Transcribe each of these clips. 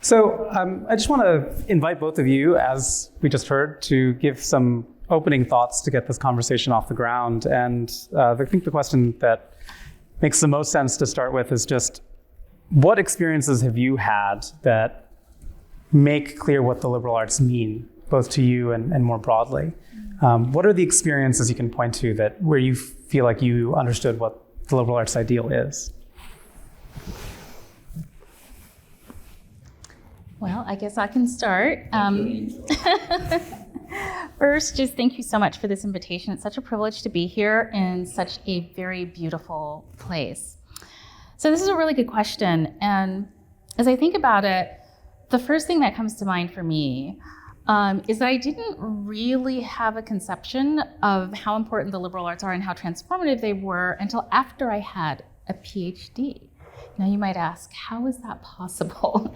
So I just want to invite both of you, as we just heard, to give some opening thoughts to get this conversation off the ground. And I think the question that makes the most sense to start with is just, what experiences have you had that make clear what the liberal arts mean, both to you and more broadly? What are the experiences you can point to that where you feel like you understood what the liberal arts ideal is? Well, I guess I can start. First, just thank you so much for this invitation. It's such a privilege to be here in such a very beautiful place. So this is a really good question. And as I think about it, the first thing that comes to mind for me is that I didn't really have a conception of how important the liberal arts are and how transformative they were until after I had a PhD. Now you might ask, how is that possible?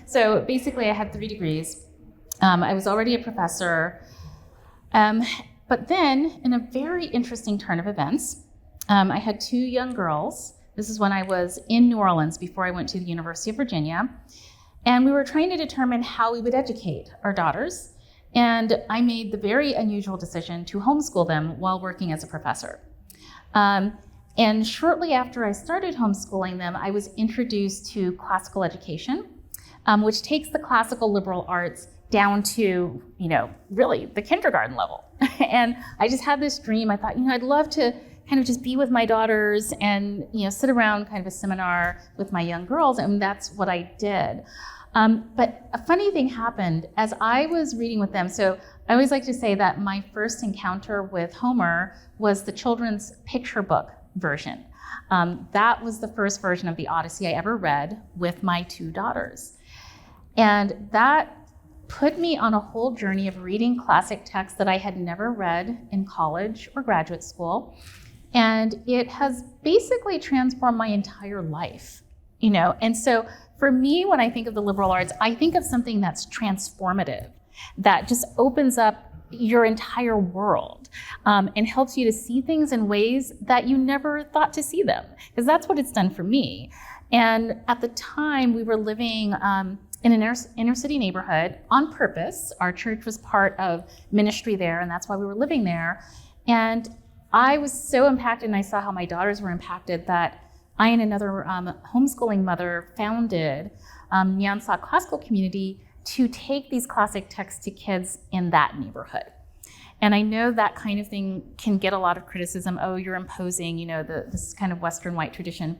So basically I had 3 degrees. I was already a professor. But then in a very interesting turn of events, I had 2 young girls. This is when I was in New Orleans before I went to the University of Virginia. And we were trying to determine how we would educate our daughters. And I made the very unusual decision to homeschool them while working as a professor. And shortly after I started homeschooling them, I was introduced to classical education, which takes the classical liberal arts down to, really the kindergarten level. And I just had this dream. I thought, I'd love to kind of just be with my daughters and, sit around kind of a seminar with my young girls. And that's what I did. But a funny thing happened as I was reading with them. So I always like to say that my first encounter with Homer was the children's picture book version. That was the first version of the Odyssey I ever read with my 2 daughters. And that put me on a whole journey of reading classic texts that I had never read in college or graduate school. And it has basically transformed my entire life, And so for me, when I think of the liberal arts, I think of something that's transformative, that just opens up your entire world and helps you to see things in ways that you never thought to see them, because that's what it's done for me. And at the time, we were living in an inner city neighborhood on purpose. Our church was part of ministry there, and that's why we were living there. And I was so impacted, and I saw how my daughters were impacted, that I and another homeschooling mother founded Nyansa Classical Community to take these classic texts to kids in that neighborhood. And I know that kind of thing can get a lot of criticism. Oh, you're imposing, this kind of Western white tradition.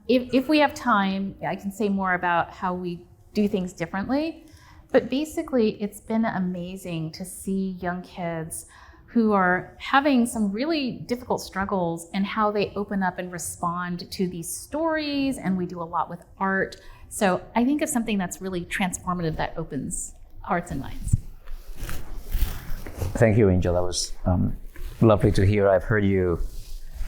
If we have time, I can say more about how we do things differently. But basically, it's been amazing to see young kids who are having some really difficult struggles and how they open up and respond to these stories. And we do a lot with art. So I think of something that's really transformative that opens hearts and minds. Thank you, Angel. That was lovely to hear. I've heard you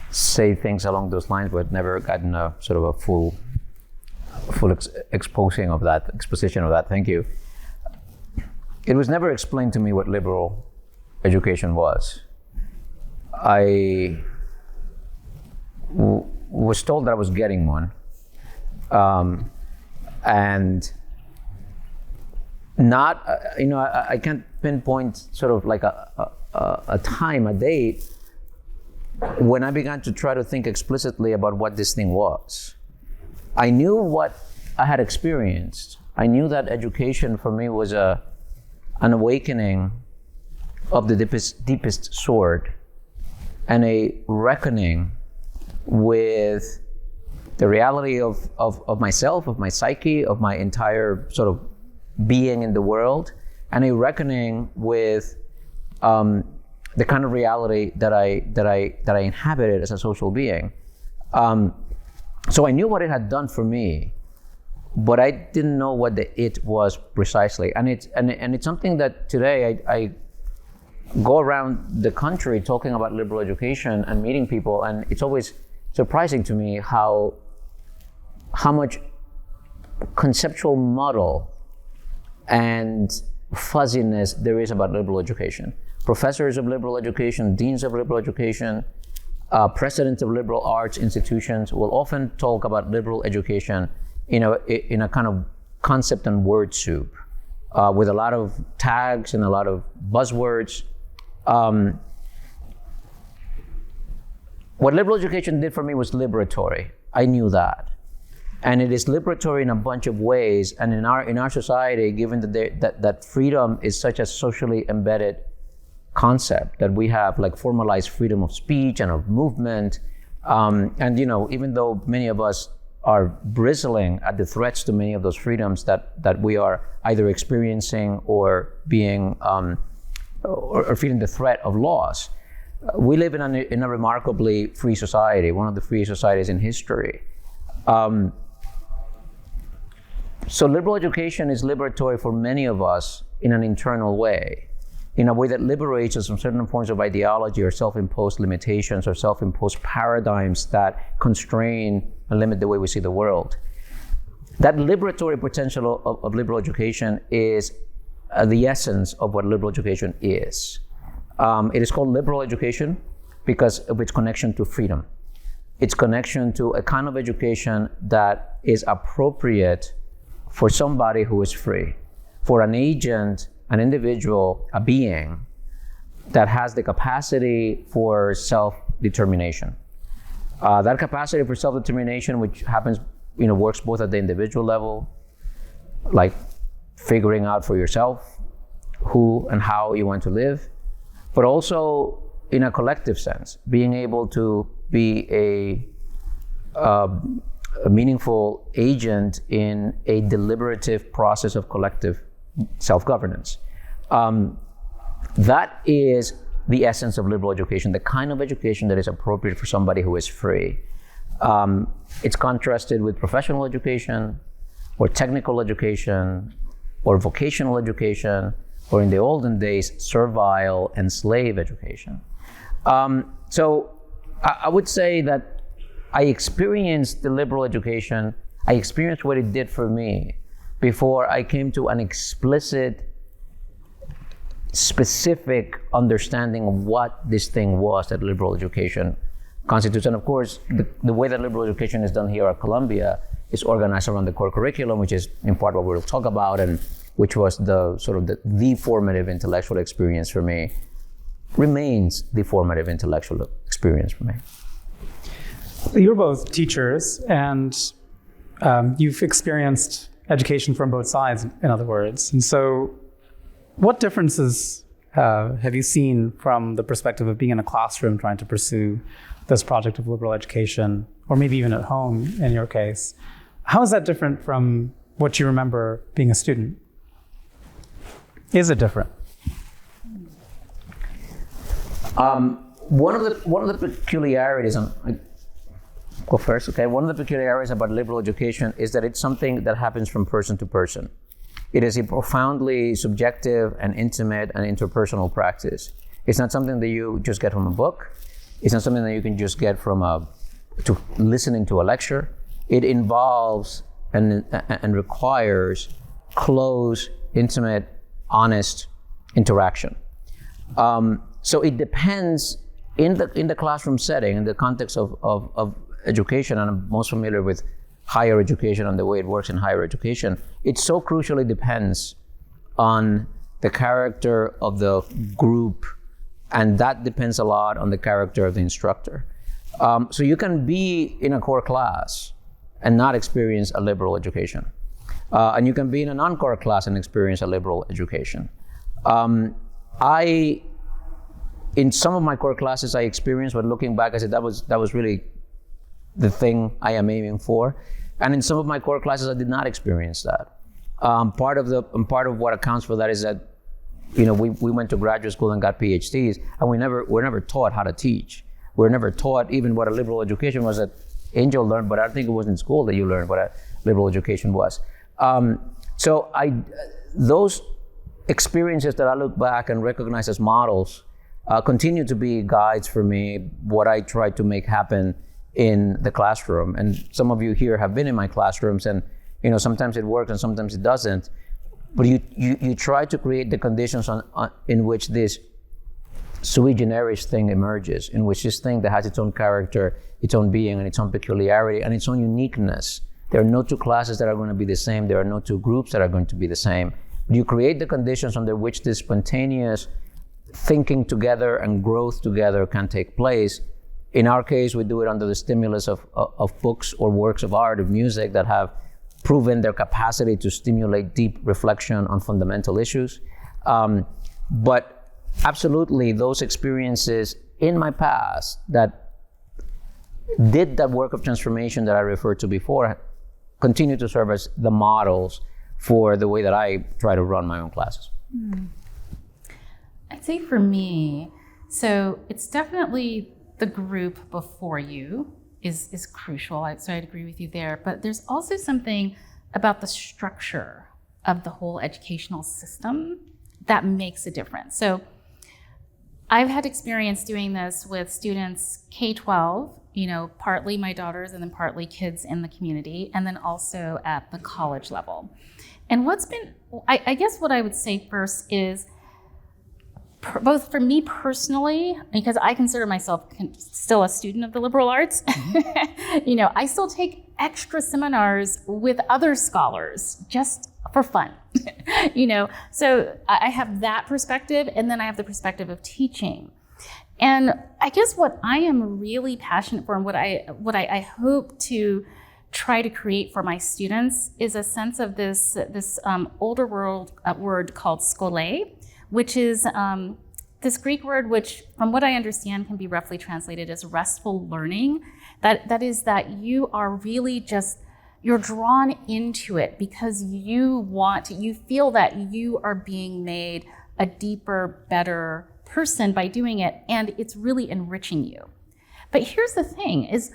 say things along those lines, but never gotten a sort of a full exposition of that. Thank you. It was never explained to me what liberal education was. I was told that I was getting one. And not, I can't pinpoint sort of like a time, a date, when I began to try to think explicitly about what this thing was. I knew what I had experienced. I knew that education for me was an awakening of the deepest sort and a reckoning with the reality of myself, of my psyche, of my entire sort of being in the world, and a reckoning with the kind of reality that I inhabited as a social being. So I knew what it had done for me, but I didn't know what the it was precisely. And it's something that today I go around the country talking about liberal education and meeting people, and it's always surprising to me how much conceptual muddle and fuzziness there is about liberal education. Professors of liberal education, deans of liberal education, presidents of liberal arts institutions will often talk about liberal education in a kind of concept and word soup with a lot of tags and a lot of buzzwords. What liberal education did for me was liberatory. I knew that. And it is liberatory in a bunch of ways. And in our society, given that freedom is such a socially embedded concept, that we have like formalized freedom of speech and of movement, and even though many of us are bristling at the threats to many of those freedoms that we are either experiencing or being or feeling the threat of loss, we live in a remarkably free society, one of the freest societies in history. So liberal education is liberatory for many of us in an internal way, in a way that liberates us from certain forms of ideology or self-imposed limitations or self-imposed paradigms that constrain and limit the way we see the world. That liberatory potential of liberal education is the essence of what liberal education is. It is called liberal education because of its connection to freedom. Its connection to a kind of education that is appropriate for somebody who is free, for an agent, an individual, a being that has the capacity for self-determination. That capacity for self-determination, which happens, works both at the individual level, like figuring out for yourself who and how you want to live, but also in a collective sense, being able to be a meaningful agent in a deliberative process of collective self-governance. That is the essence of liberal education, the kind of education that is appropriate for somebody who is free. It's contrasted with professional education, or technical education, or vocational education, or in the olden days, servile and slave education. So I would say that I experienced the liberal education, I experienced what it did for me before I came to an explicit, specific understanding of what this thing was that liberal education constitutes. And of course, the way that liberal education is done here at Columbia is organized around the core curriculum, which is in part what we'll talk about, and which was the formative intellectual experience for me, remains the formative intellectual experience for me. You're both teachers, and you've experienced education from both sides, in other words. And so what differences have you seen from the perspective of being in a classroom trying to pursue this project of liberal education, or maybe even at home in your case? How is that different from what you remember being a student? Is it different? One of the peculiarities, go first, okay? One of the peculiarities about liberal education is that it's something that happens from person to person. It is a profoundly subjective and intimate and interpersonal practice. It's not something that you just get from a book. It's not something that you can just get from listening to a lecture. It involves and requires close, intimate, honest interaction. So it depends in the classroom setting, in the context of education, and I'm most familiar with higher education and the way it works in higher education. It so crucially depends on the character of the group, and that depends a lot on the character of the instructor. So you can be in a core class and not experience a liberal education. And you can be in a non-core class and experience a liberal education. In some of my core classes, I experienced, but looking back, I said that was really the thing I am aiming for. And in some of my core classes, I did not experience that. Part of what accounts for that is that, we went to graduate school and got PhDs, and we're never taught how to teach. We're never taught even what a liberal education was that Angel learned, but I don't think it was in school that you learned what a liberal education was. So those experiences that I look back and recognize as models continue to be guides for me, what I try to make happen in the classroom. And some of you here have been in my classrooms, and sometimes it works and sometimes it doesn't. But you try to create the conditions in which this sui generis thing emerges, in which this thing that has its own character, its own being, and its own peculiarity, and its own uniqueness There are no two classes that are going to be the same. There are no two groups that are going to be the same. You create the conditions under which this spontaneous thinking together and growth together can take place. In our case, we do it under the stimulus of books or works of art, of music that have proven their capacity to stimulate deep reflection on fundamental issues. But absolutely, those experiences in my past that did that work of transformation that I referred to before continue to serve as the models for the way that I try to run my own classes. I'd say for me, so it's definitely the group before you is crucial. So I'd agree with you there. But there's also something about the structure of the whole educational system that makes a difference. So I've had experience doing this with students K-12, partly my daughters and then partly kids in the community, and then also at the college level. And what's been, I guess what I would say first is, both for me personally, because I consider myself still a student of the liberal arts, I still take extra seminars with other scholars just for fun, So I have that perspective, and then I have the perspective of teaching. And I guess what I am really passionate for, and what I hope to try to create for my students, is a sense of this older word called skole, which is this Greek word, which from what I understand can be roughly translated as restful learning. That is that you are really you're drawn into it because you feel that you are being made a deeper, better person by doing it, and it's really enriching you. But here's the thing, is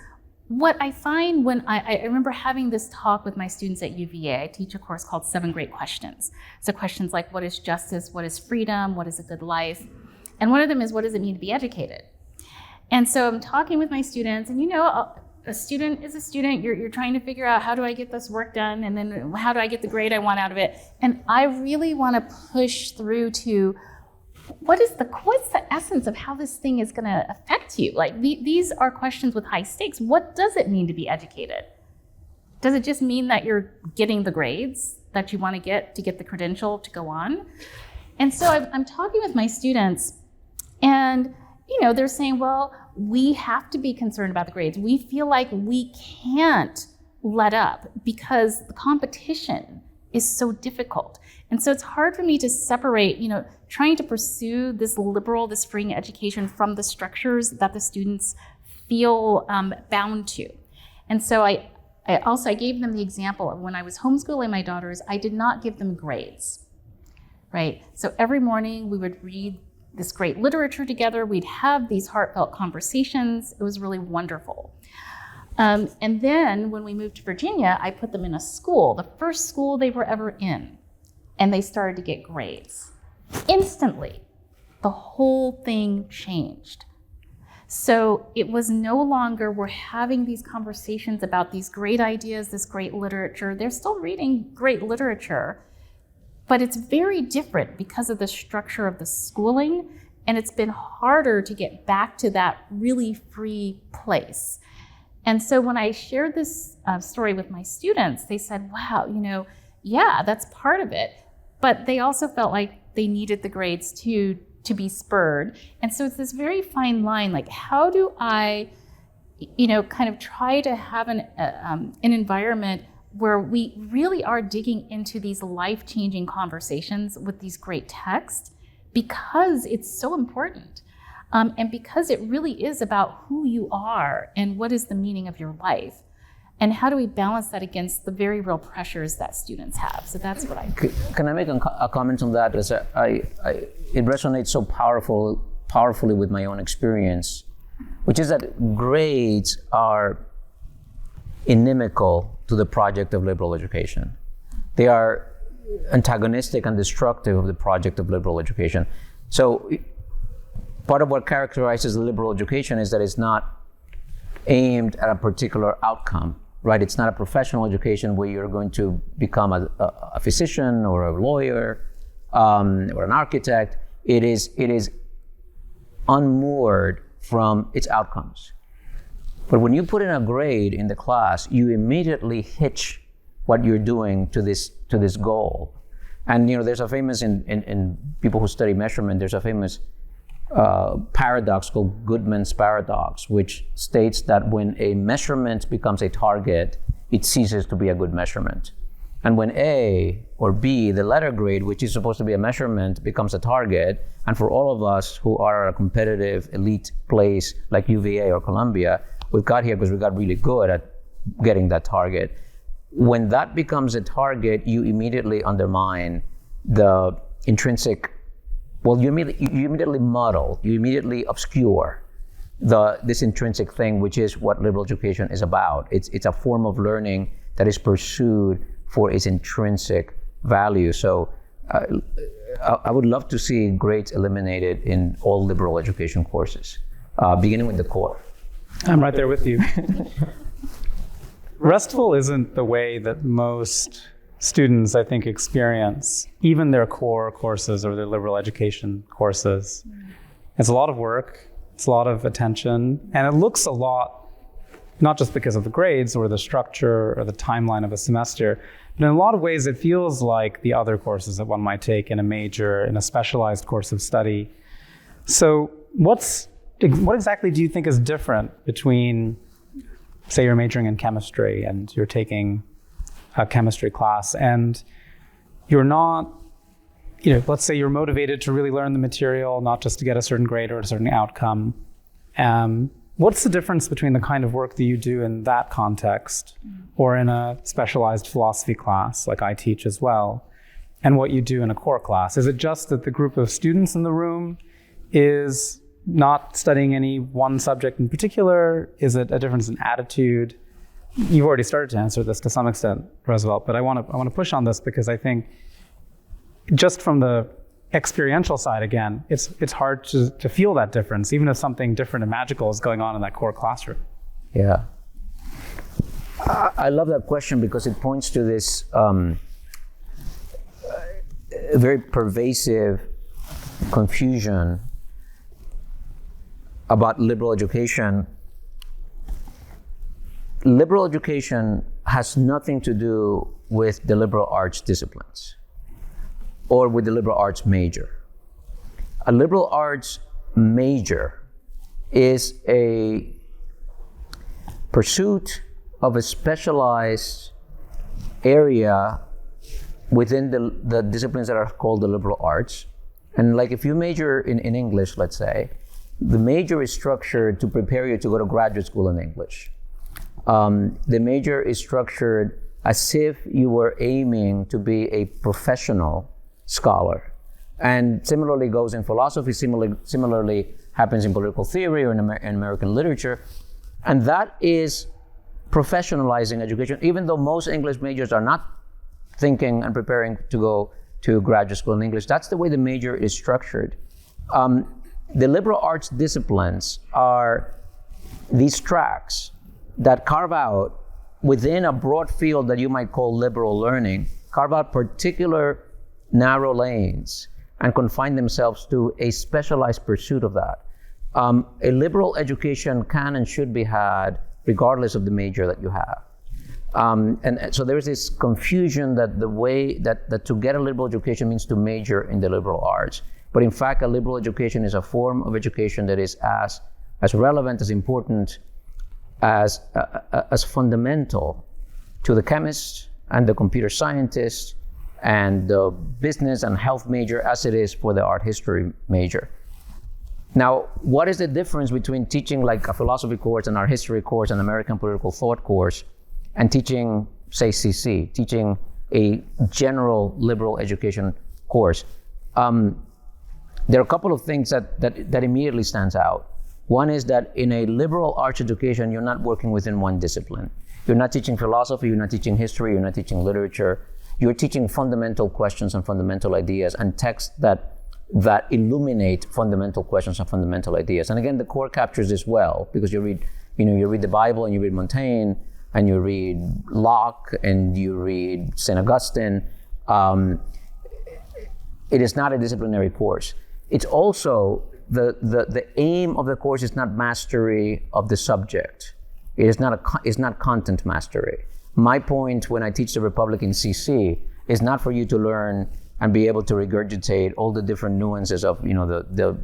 what I find when I remember having this talk with my students at UVA. I teach a course called 7 Great Questions. So questions like, what is justice? What is freedom? What is a good life? And one of them is, what does it mean to be educated? And so I'm talking with my students, and a student is a student. You're trying to figure out, how do I get this work done? And then how do I get the grade I want out of it? And I really want to push through to, what's the essence of how this thing is going to affect you? Like, these are questions with high stakes. What does it mean to be educated? Does it just mean that you're getting the grades that you want to get the credential to go on? And so I'm talking with my students, and they're saying, well, we have to be concerned about the grades. We feel like we can't let up because the competition is so difficult. And so it's hard for me to separate, trying to pursue this liberal, this freeing education from the structures that the students feel bound to. And so I gave them the example of when I was homeschooling my daughters, I did not give them grades, right? So every morning we would read this great literature together. We'd have these heartfelt conversations. It was really wonderful. And then when we moved to Virginia, I put them in a school, the first school they were ever in, and they started to get grades. Instantly, the whole thing changed. So it was no longer, we're having these conversations about these great ideas, this great literature. They're still reading great literature, but it's very different because of the structure of the schooling, and it's been harder to get back to that really free place. And so when I shared this story with my students, they said, wow, yeah, that's part of it. But they also felt like they needed the grades to be spurred. And so it's this very fine line, like, how do I, kind of try to have an environment where we really are digging into these life-changing conversations with these great texts, because it's so important. And because it really is about who you are and what is the meaning of your life. And how do we balance that against the very real pressures that students have? So that's what I think. Can I make a comment on that? Because it resonates so powerfully with my own experience, which is that grades are inimical to the project of liberal education. They are antagonistic and destructive of the project of liberal education. So part of what characterizes liberal education is that it's not aimed at a particular outcome, right? It's not a professional education where you're going to become a physician or a lawyer or an architect. It is unmoored from its outcomes. But when you put in a grade in the class, you immediately hitch what you're doing to this goal. And there's a famous, in people who study measurement, there's a famous paradox called Goodman's paradox, which states that when a measurement becomes a target, it ceases to be a good measurement. And when A or B, the letter grade, which is supposed to be a measurement, becomes a target, and for all of us who are at a competitive elite place like UVA or Columbia, we've got here because we got really good at getting that target. When that becomes a target, you immediately undermine the intrinsic, you immediately muddle, you immediately obscure this intrinsic thing, which is what liberal education is about. It's a form of learning that is pursued for its intrinsic value. So I would love to see grades eliminated in all liberal education courses, beginning with the core. I'm right there with you. Restful isn't the way that most students, I think, experience even their core courses or their liberal education courses. It's a lot of work, it's a lot of attention, and it looks a lot, not just because of the grades or the structure or the timeline of a semester, but in a lot of ways it feels like the other courses that one might take in a major, in a specialized course of study. So what exactly do you think is different between, say you're majoring in chemistry and you're taking a chemistry class and you're not, let's say you're motivated to really learn the material, not just to get a certain grade or a certain outcome. What's the difference between the kind of work that you do in that context or in a specialized philosophy class like I teach as well, and what you do in a core class? Is it just that the group of students in the room is not studying any one subject in particular? Is it a difference in attitude? You've already started to answer this to some extent, Roosevelt, but I want to push on this because I think just from the experiential side, again, it's hard to feel that difference, even if something different and magical is going on in that core classroom. Yeah. I love that question because it points to this very pervasive confusion about liberal education. Liberal education has nothing to do with the liberal arts disciplines or with the liberal arts major. A liberal arts major is a pursuit of a specialized area within the disciplines that are called the liberal arts. And like if you major in English, let's say, the major is structured to prepare you to go to graduate school in English. The major is structured as if you were aiming to be a professional scholar. And similarly goes in philosophy, similarly happens in political theory or in American literature. And that is professionalizing education, even though most English majors are not thinking and preparing to go to graduate school in English. That's the way the major is structured. The liberal arts disciplines are these tracks that carve out within a broad field that you might call liberal learning, carve out particular narrow lanes and confine themselves to a specialized pursuit of that. A liberal education can and should be had regardless of the major that you have. And so there's this confusion that the way that to get a liberal education means to major in the liberal arts. But in fact, a liberal education is a form of education that is as relevant, as important, as fundamental to the chemist and the computer scientist and the business and health major as it is for the art history major. Now, what is the difference between teaching like a philosophy course, an art history course, an American political thought course, and teaching, say, CC, teaching a general liberal education course? There are a couple of things that immediately stands out. One is that in a liberal arts education, you're not working within one discipline. You're not teaching philosophy, you're not teaching history, you're not teaching literature. You're teaching fundamental questions and fundamental ideas and texts that illuminate fundamental questions and fundamental ideas. And again, the core captures this well because you read the Bible and you read Montaigne and you read Locke and you read St. Augustine. It is not a disciplinary course. It's also the aim of the course is not mastery of the subject. It's not content mastery. My point when I teach the Republic in CC is not for you to learn and be able to regurgitate all the different nuances of, the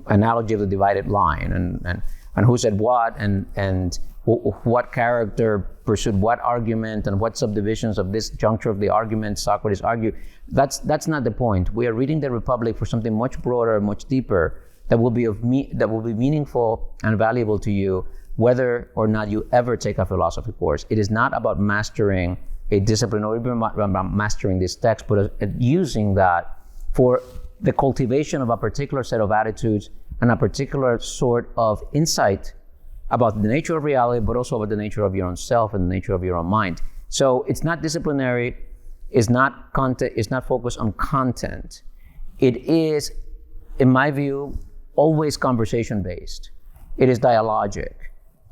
analogy of the divided line and who said what and what character pursued what argument and what subdivisions of this juncture of the argument Socrates argued. That's not the point. We are reading the Republic for something much broader, much deeper, that will be meaningful and valuable to you, whether or not you ever take a philosophy course. It is not about mastering a discipline or even about mastering this text, but using that for the cultivation of a particular set of attitudes and a particular sort of insight about the nature of reality, but also about the nature of your own self and the nature of your own mind. So it's not disciplinary, it's not content, it's not focused on content. It is, in my view, always conversation-based. It is dialogic.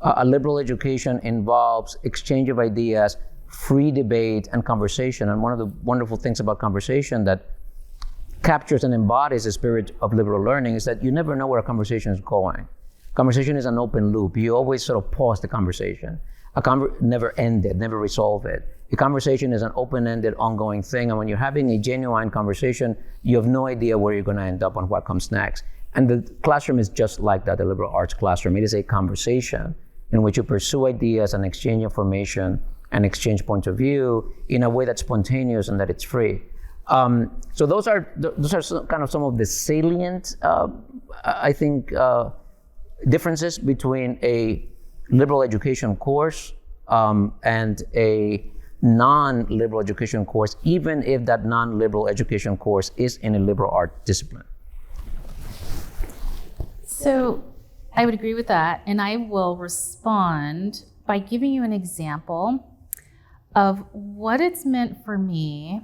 A liberal education involves exchange of ideas, free debate, and conversation. And one of the wonderful things about conversation that captures and embodies the spirit of liberal learning is that you never know where a conversation is going. Conversation is an open loop. You always sort of pause the conversation. Never end it, never resolve it. A conversation is an open-ended, ongoing thing. And when you're having a genuine conversation, you have no idea where you're going to end up and what comes next. And the classroom is just like that, the liberal arts classroom. It is a conversation in which you pursue ideas and exchange information and exchange points of view in a way that's spontaneous and that it's free. So those are kind of some of the salient, I think, differences between a liberal education course and a non-liberal education course, even if that non-liberal education course is in a liberal art discipline. So I would agree with that, and I will respond by giving you an example of what it's meant for me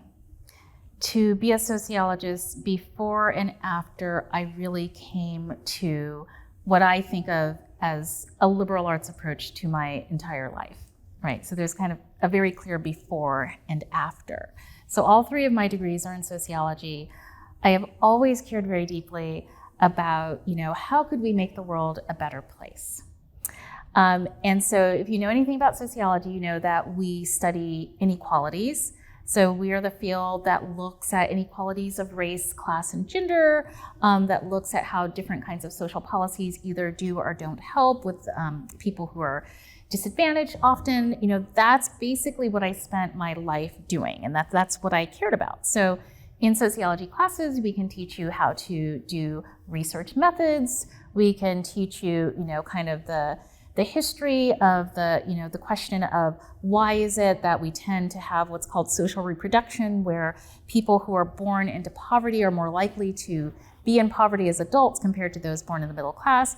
to be a sociologist before and after I really came to what I think of as a liberal arts approach to my entire life, right? So there's kind of a very clear before and after. So all three of my degrees are in sociology. I have always cared very deeply about, how could we make the world a better place? And so if you know anything about sociology, you know that we study inequalities. So we are the field that looks at inequalities of race, class, and gender, that looks at how different kinds of social policies either do or don't help with people who are disadvantaged often. That's basically what I spent my life doing, and that's what I cared about. So in sociology classes, we can teach you how to do research methods. We can teach you, kind of the history of the question of why is it that we tend to have what's called social reproduction, where people who are born into poverty are more likely to be in poverty as adults compared to those born in the middle class.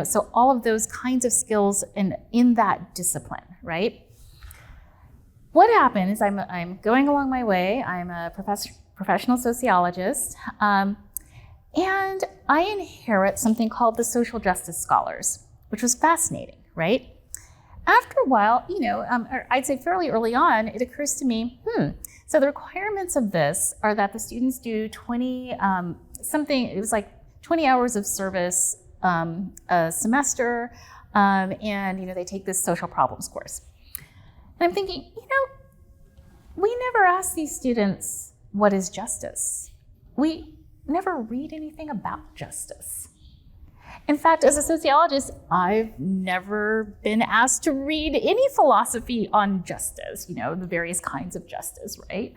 So all of those kinds of skills in that discipline, right? What happened is I'm going along my way. I'm a professional sociologist, and I inherit something called the social justice scholars, which was fascinating, right? After a while, or I'd say fairly early on, it occurs to me, so the requirements of this are that the students do 20 hours of service a semester, and they take this social problems course. And I'm thinking, we never ask these students, what is justice? We never read anything about justice. In fact, as a sociologist, I've never been asked to read any philosophy on justice, the various kinds of justice, right?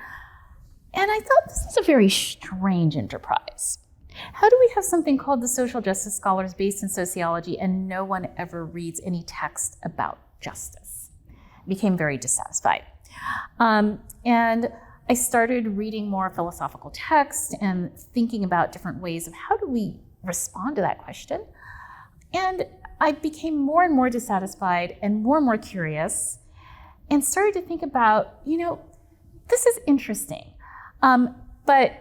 And I thought this is a very strange enterprise. How do we have something called the social justice scholars based in sociology and no one ever reads any text about justice? I became very dissatisfied. And I started reading more philosophical text and thinking about different ways of how do we respond to that question. And I became more and more dissatisfied and more curious and started to think about, this is interesting. But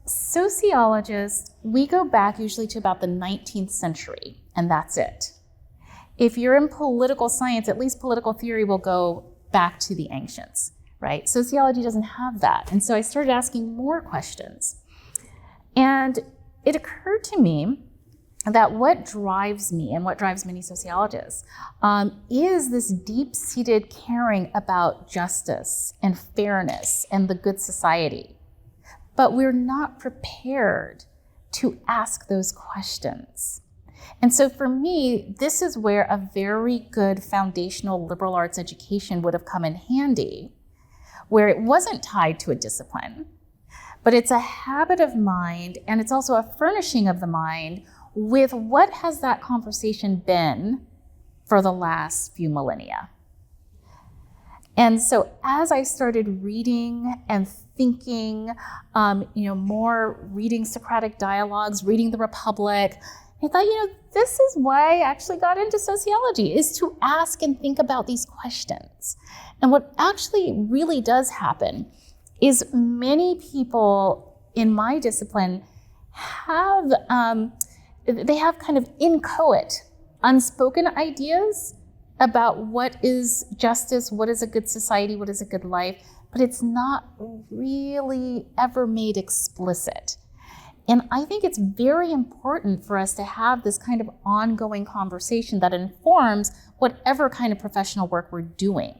sociologists, we go back usually to about the 19th century, and that's it. If you're in political science, at least political theory will go back to the ancients, right? Sociology doesn't have that. And so I started asking more questions. And it occurred to me that what drives me and what drives many sociologists is this deep-seated caring about justice and fairness and the good society. But we're not prepared to ask those questions. And so for me, this is where a very good foundational liberal arts education would have come in handy, where it wasn't tied to a discipline, but it's a habit of mind, and it's also a furnishing of the mind with what has that conversation been for the last few millennia. And so as I started reading and thinking, more reading Socratic dialogues, reading the Republic, I thought, this is why I actually got into sociology, is to ask and think about these questions. And what actually really does happen is many people in my discipline have, they have kind of inchoate, unspoken ideas about what is justice, what is a good society, what is a good life, but it's not really ever made explicit. And I think it's very important for us to have this kind of ongoing conversation that informs whatever kind of professional work we're doing.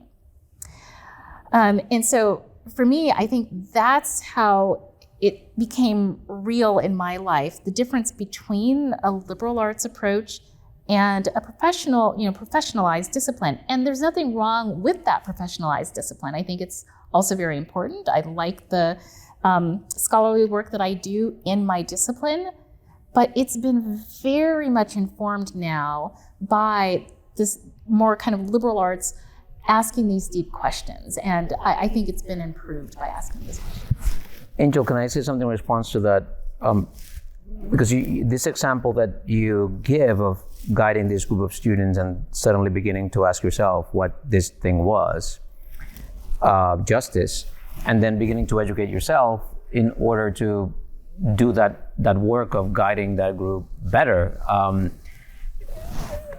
And so for me, I think that's how it became real in my life, the difference between a liberal arts approach and a professionalized discipline. And there's nothing wrong with that professionalized discipline. I think it's also very important. I like the scholarly work that I do in my discipline, but it's been very much informed now by this more kind of liberal arts asking these deep questions. And I think it's been improved by asking these questions. Angel, can I say something in response to that? Because this example that you give of guiding this group of students and suddenly beginning to ask yourself what this thing was, justice, and then beginning to educate yourself in order to do that work of guiding that group better,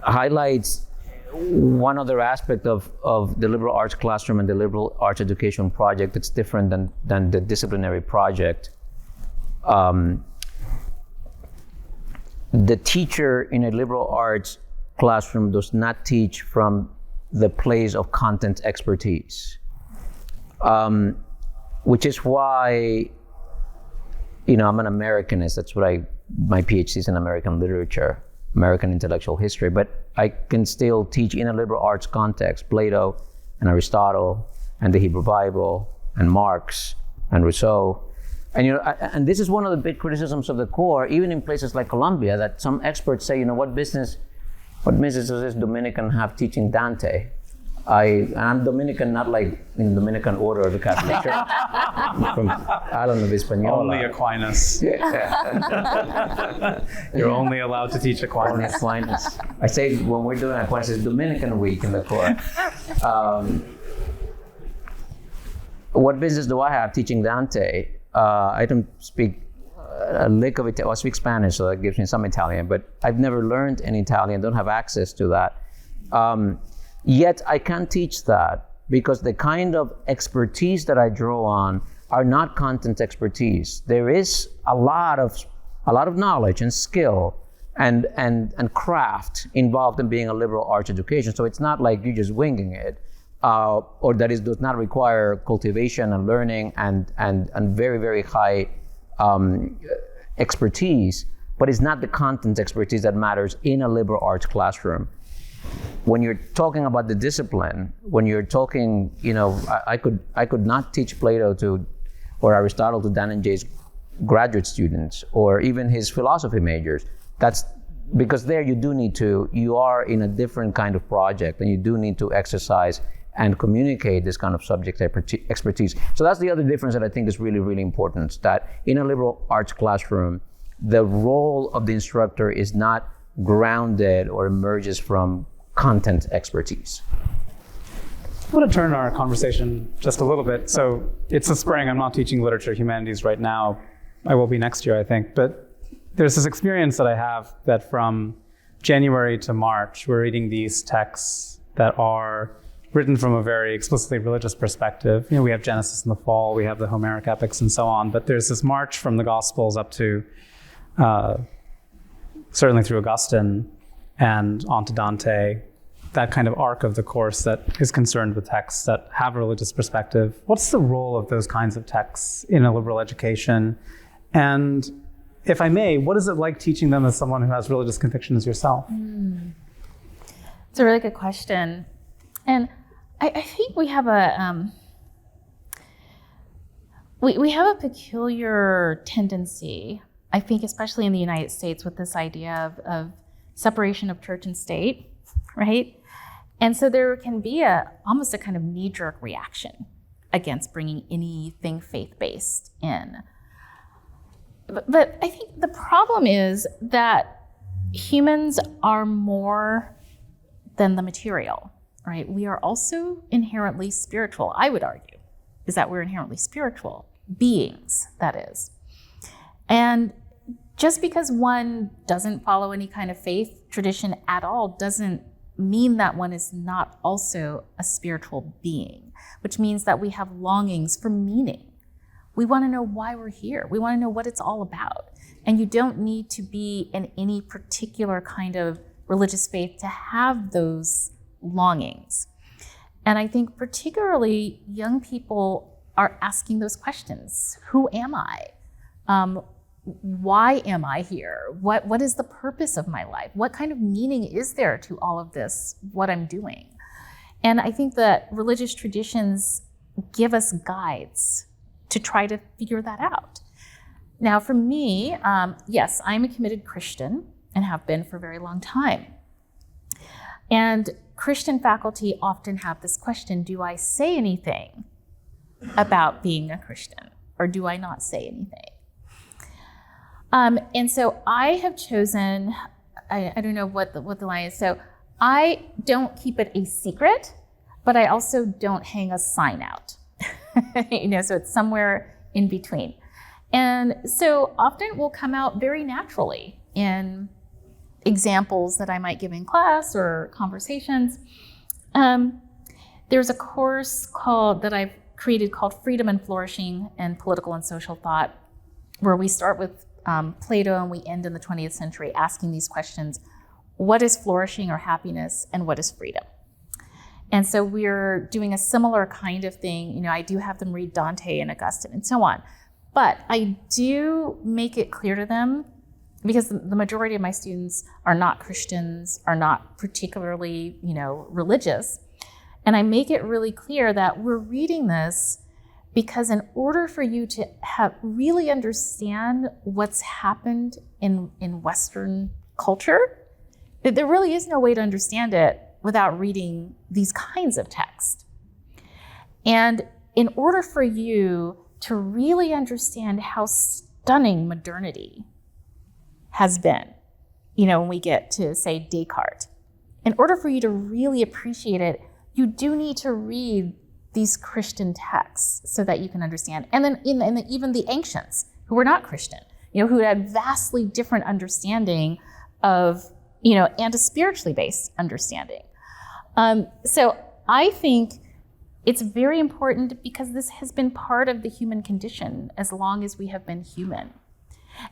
highlights one other aspect of the liberal arts classroom and the liberal arts education project that's different than the disciplinary project. The teacher in a liberal arts classroom does not teach from the place of content expertise, which is why, I'm an Americanist. That's what my PhD is in American literature, American intellectual history, but I can still teach in a liberal arts context Plato and Aristotle and the Hebrew Bible and Marx and Rousseau. And and this is one of the big criticisms of the core, even in places like Colombia, that some experts say, what business does this Dominican have teaching Dante? I'm Dominican, not like in the Dominican order of the Catholic Church. I'm from Island of Hispaniola. Only Aquinas. You're only allowed to teach Aquinas. Only Aquinas. I say when we're doing Aquinas, it's Dominican week in the core. What business do I have teaching Dante? I don't speak a lick of Italian. I speak Spanish, so that gives me some Italian, but I've never learned any Italian, don't have access to that. Yet I can't teach that because the kind of expertise that I draw on are not content expertise. There is a lot of knowledge and skill and craft involved in being a liberal arts education. So it's not like you're just winging it, or that it does not require cultivation and learning and very, very high expertise, but it's not the content expertise that matters in a liberal arts classroom. When you're talking about the discipline, when you're talking, I could not teach Plato or Aristotle to Dhananjay's graduate students or even his philosophy majors. That's because there you are in a different kind of project, and you do need to exercise and communicate this kind of subject expertise. So that's the other difference that I think is really, really important, that in a liberal arts classroom, the role of the instructor is not grounded or emerges from content expertise. I want to turn our conversation just a little bit. So it's the spring. I'm not teaching literature humanities right now. I will be next year, I think. But there's this experience that I have that from January to March, we're reading these texts that are written from a very explicitly religious perspective. We have Genesis in the fall, we have the Homeric epics and so on. But there's this march from the Gospels up to certainly through Augustine and onto Dante, that kind of arc of the course that is concerned with texts that have a religious perspective. What's the role of those kinds of texts in a liberal education? And if I may, what is it like teaching them as someone who has religious convictions yourself? It's a really good question. And I think we have a we have a peculiar tendency, I think, especially in the United States, with this idea of separation of church and state, right? And so there can be almost a kind of knee-jerk reaction against bringing anything faith-based in. But I think the problem is that humans are more than the material, right? We are also inherently spiritual, I would argue, is that we're inherently spiritual beings, that is. And just because one doesn't follow any kind of faith tradition at all doesn't mean that one is not also a spiritual being, which means that we have longings for meaning. We want to know why we're here. We want to know what it's all about. And you don't need to be in any particular kind of religious faith to have those longings. And I think particularly young people are asking those questions. Who am I? Why am I here? What is the purpose of my life? What kind of meaning is there to all of this, what I'm doing? And I think that religious traditions give us guides to try to figure that out. Now for me, yes, I'm a committed Christian and have been for a very long time. And Christian faculty often have this question, do I say anything about being a Christian or do I not say anything? And so I have chosen, I don't know what the line is, so I don't keep it a secret, but I also don't hang a sign out. So it's somewhere in between. And so often it will come out very naturally in examples that I might give in class or conversations. There's a course that I've created called Freedom and Flourishing in Political and Social Thought, where we start with Plato and we end in the 20th century asking these questions: what is flourishing or happiness, and what is freedom? And so we're doing a similar kind of thing. I do have them read Dante and Augustine and so on. But I do make it clear to them, because the majority of my students are not Christians, are not particularly, religious. And I make it really clear that we're reading this because in order for you to really understand what's happened in Western culture, there really is no way to understand it without reading these kinds of texts. And in order for you to really understand how stunning modernity has been, when we get to, say, Descartes, in order for you to really appreciate it, you do need to read these Christian texts so that you can understand. And then even the ancients who were not Christian, who had vastly different understanding of, and a spiritually based understanding. So I think it's very important because this has been part of the human condition as long as we have been human.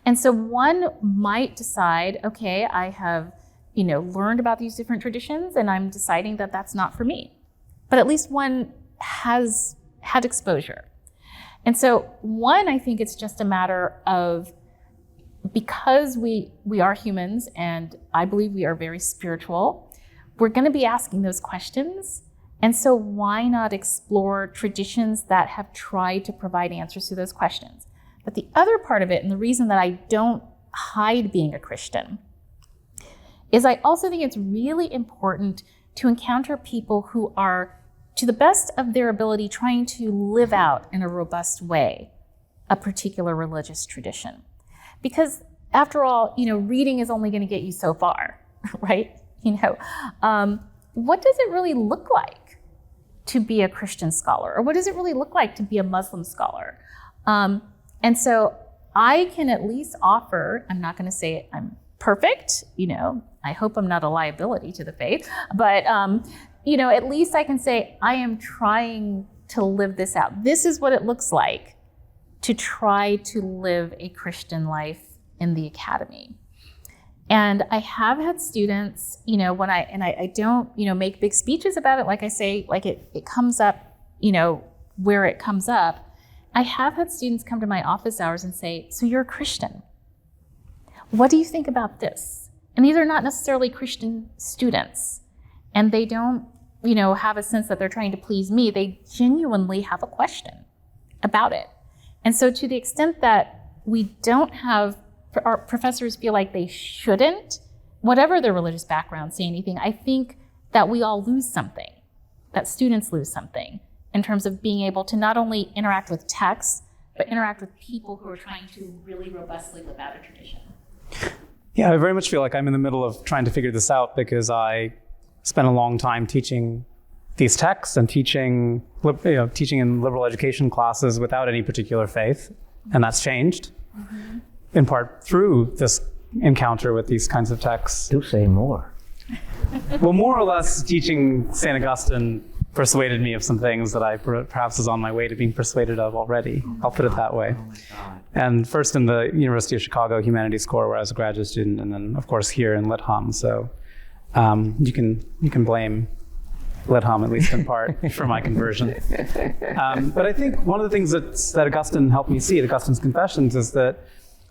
And so one might decide, okay, I have, learned about these different traditions and I'm deciding that that's not for me. But at least one has had exposure. And so I think it's just a matter of, because we are humans and I believe we are very spiritual, we're going to be asking those questions. And so why not explore traditions that have tried to provide answers to those questions? But the other part of it, and the reason that I don't hide being a Christian, is I also think it's really important to encounter people who are, to the best of their ability, trying to live out in a robust way a particular religious tradition. Because after all, reading is only going to get you so far, right? What does it really look like to be a Christian scholar? Or what does it really look like to be a Muslim scholar? And so I can at least offer, I'm not going to say I'm perfect, I hope I'm not a liability to the faith, but at least I can say I am trying to live this out. This is what it looks like to try to live a Christian life in the academy. And I have had students, when I don't, make big speeches about it, like I say, like it comes up, where it comes up. I have had students come to my office hours and say, so you're a Christian. What do you think about this? And these are not necessarily Christian students. And they don't, have a sense that they're trying to please me. They genuinely have a question about it. And so to the extent that we don't have, our professors feel like they shouldn't, whatever their religious background, say anything, I think that we all lose something, that students lose something in terms of being able to not only interact with texts, but interact with people who are trying to really robustly live out a tradition. Yeah, I very much feel like I'm in the middle of trying to figure this out because I spent a long time teaching these texts and teaching in liberal education classes without any particular faith, and that's changed, in part through this encounter with these kinds of texts. Do say more. Well, more or less, teaching St. Augustine persuaded me of some things that I perhaps was on my way to being persuaded of already. I'll put it that way. And first in the University of Chicago Humanities Corps, where I was a graduate student, and then of course here in LitHum. So you can blame LitHum, at least in part, for my conversion. But I think one of the things that Augustine helped me see at Augustine's Confessions is that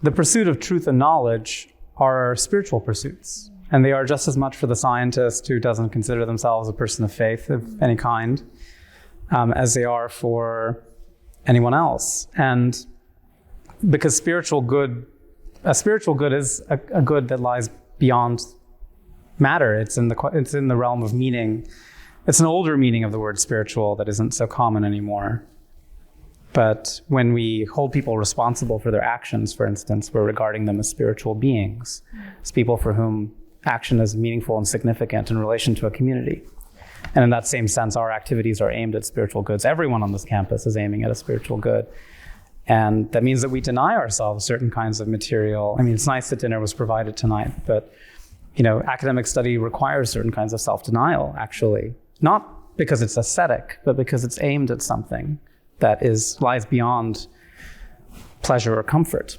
the pursuit of truth and knowledge are spiritual pursuits. And they are just as much for the scientist who doesn't consider themselves a person of faith of any kind, as they are for anyone else. And because a spiritual good is a good that lies beyond matter. It's in the realm of meaning. It's an older meaning of the word spiritual that isn't so common anymore. But when we hold people responsible for their actions, for instance, we're regarding them as spiritual beings, as people for whom action is meaningful and significant in relation to a community. And in that same sense, our activities are aimed at spiritual goods. Everyone on this campus is aiming at a spiritual good. And that means that we deny ourselves certain kinds of material. I mean, it's nice that dinner was provided tonight, but academic study requires certain kinds of self-denial, actually. Not because it's ascetic, but because it's aimed at something that lies beyond pleasure or comfort,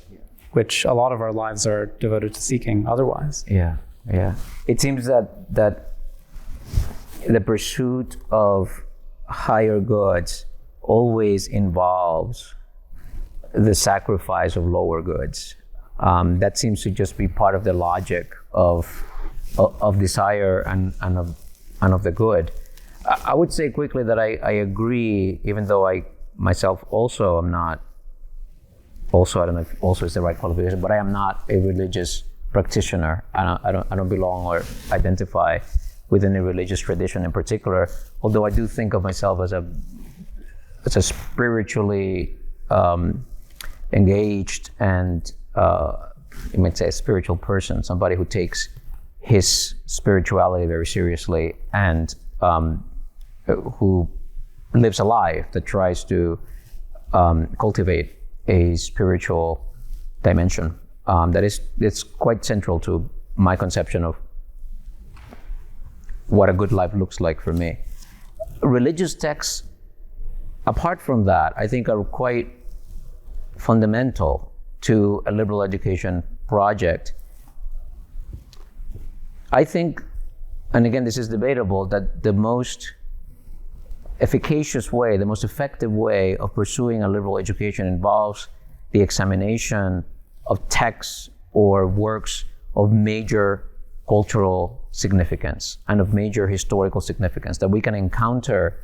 which a lot of our lives are devoted to seeking otherwise. Yeah. It seems that the pursuit of higher goods always involves the sacrifice of lower goods. That seems to just be part of the logic of desire and of the good. I would say quickly that I agree, even though I myself also am not. Also, I don't know if also is the right qualification, but I am not a religious practitioner. I don't belong or identify with any religious tradition in particular. Although I do think of myself as a spiritually engaged and you might say a spiritual person, somebody who takes his spirituality very seriously and who lives a life that tries to cultivate a spiritual dimension it's quite central to my conception of what a good life looks like for me. Religious texts, apart from that, I think are quite fundamental to a liberal education project. I think, and again, this is debatable, that the most efficacious way, the most effective way of pursuing a liberal education involves the examination of texts or works of major cultural significance and of major historical significance, that we can encounter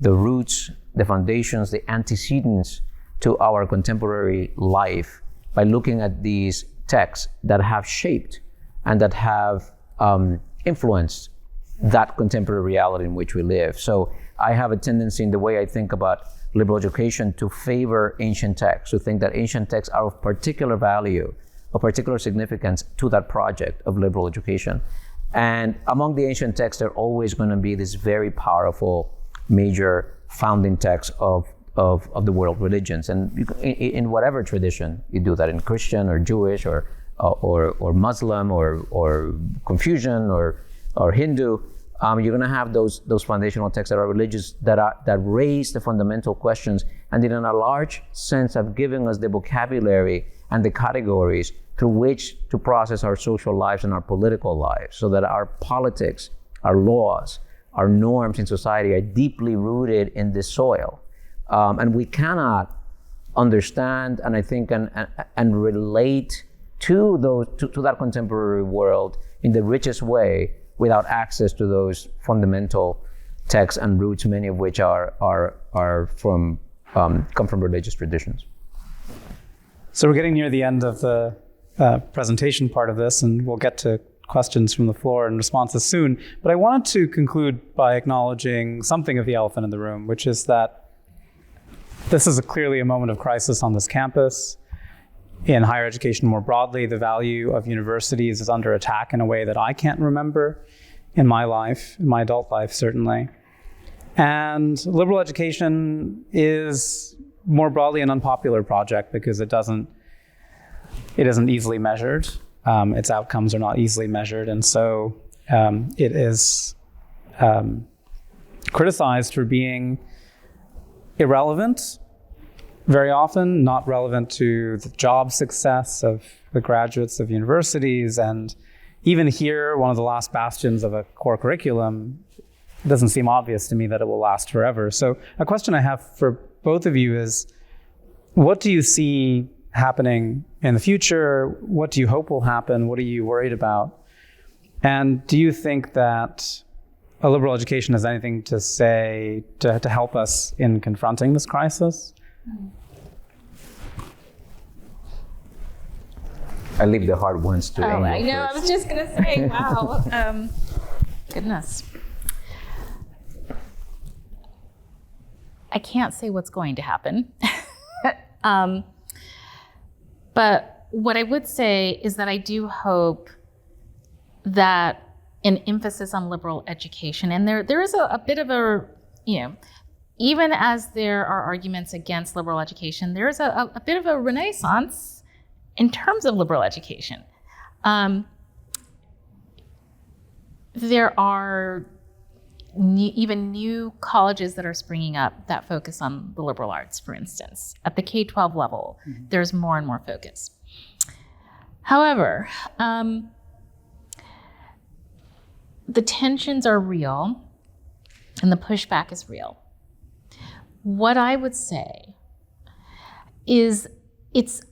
the roots, the foundations, the antecedents to our contemporary life by looking at these texts that have shaped and that have influenced that contemporary reality in which we live. So I have a tendency in the way I think about liberal education to favor ancient texts, to think that ancient texts are of particular value, of particular significance to that project of liberal education. And among the ancient texts, there are always going to be this very powerful major founding texts of the world religions. And in whatever tradition you do that, in Christian or Jewish or Muslim or Confucian or Hindu, you're going to have those foundational texts that are religious, that raise the fundamental questions, and in a large sense have given us the vocabulary and the categories through which to process our social lives and our political lives, so that our politics, our laws, our norms in society are deeply rooted in this soil. And we cannot understand, and I think, and relate to that contemporary world in the richest way without access to those fundamental texts and roots, many of which are from come from religious traditions. So we're getting near the end of the presentation part of this, and we'll get to questions from the floor and responses soon. But I wanted to conclude by acknowledging something of the elephant in the room, which is that this is clearly a moment of crisis on this campus. In higher education more broadly, the value of universities is under attack in a way that I can't remember in my life, in my adult life certainly. And liberal education is more broadly an unpopular project because it isn't easily measured. Its outcomes are not easily measured. And so it is criticized for being irrelevant very often, not relevant to the job success of the graduates of universities. And even here, one of the last bastions of a core curriculum, it doesn't seem obvious to me that it will last forever. So a question I have for both of you is, what do you see happening in the future? What do you hope will happen? What are you worried about? And do you think that a liberal education has anything to say to help us in confronting this crisis? I leave the hard ones to Angel I know, first. I was just going to say, wow. Goodness. I can't say what's going to happen. But what I would say is that I do hope that an emphasis on liberal education, and there is a bit of a, even as there are arguments against liberal education, there is a bit of a renaissance in terms of liberal education. There are even new colleges that are springing up that focus on the liberal arts, for instance. At the K-12 level, there's more and more focus. However, the tensions are real and the pushback is real. What I would say is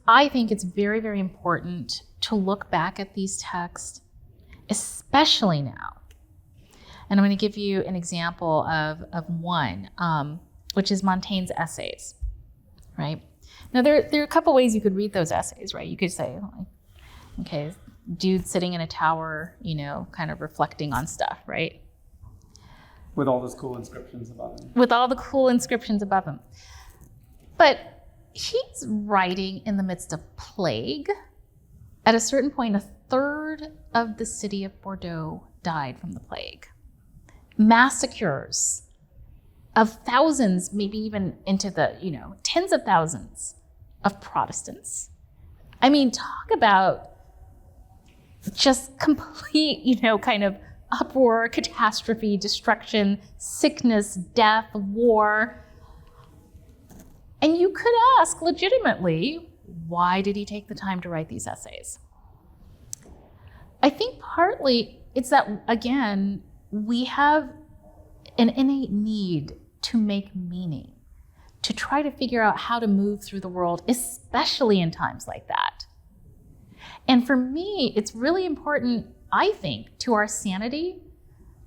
I think it's very, very important to look back at these texts, especially now. And I'm going to give you an example of one, which is Montaigne's essays, right? Now, there are a couple ways you could read those essays, right? You could say, okay, dude sitting in a tower, kind of reflecting on stuff, right? With all those cool inscriptions above him. With all the cool inscriptions above him. But he's writing in the midst of plague. At a certain point, 1/3 of the city of Bordeaux died from the plague. Massacres of thousands, maybe even into the, tens of thousands of Protestants. I mean, talk about just complete, kind of uproar, catastrophe, destruction, sickness, death, war. And you could ask legitimately, why did he take the time to write these essays? I think partly it's that, again, we have an innate need to make meaning, to try to figure out how to move through the world, especially in times like that. And for me, it's really important, I think, to our sanity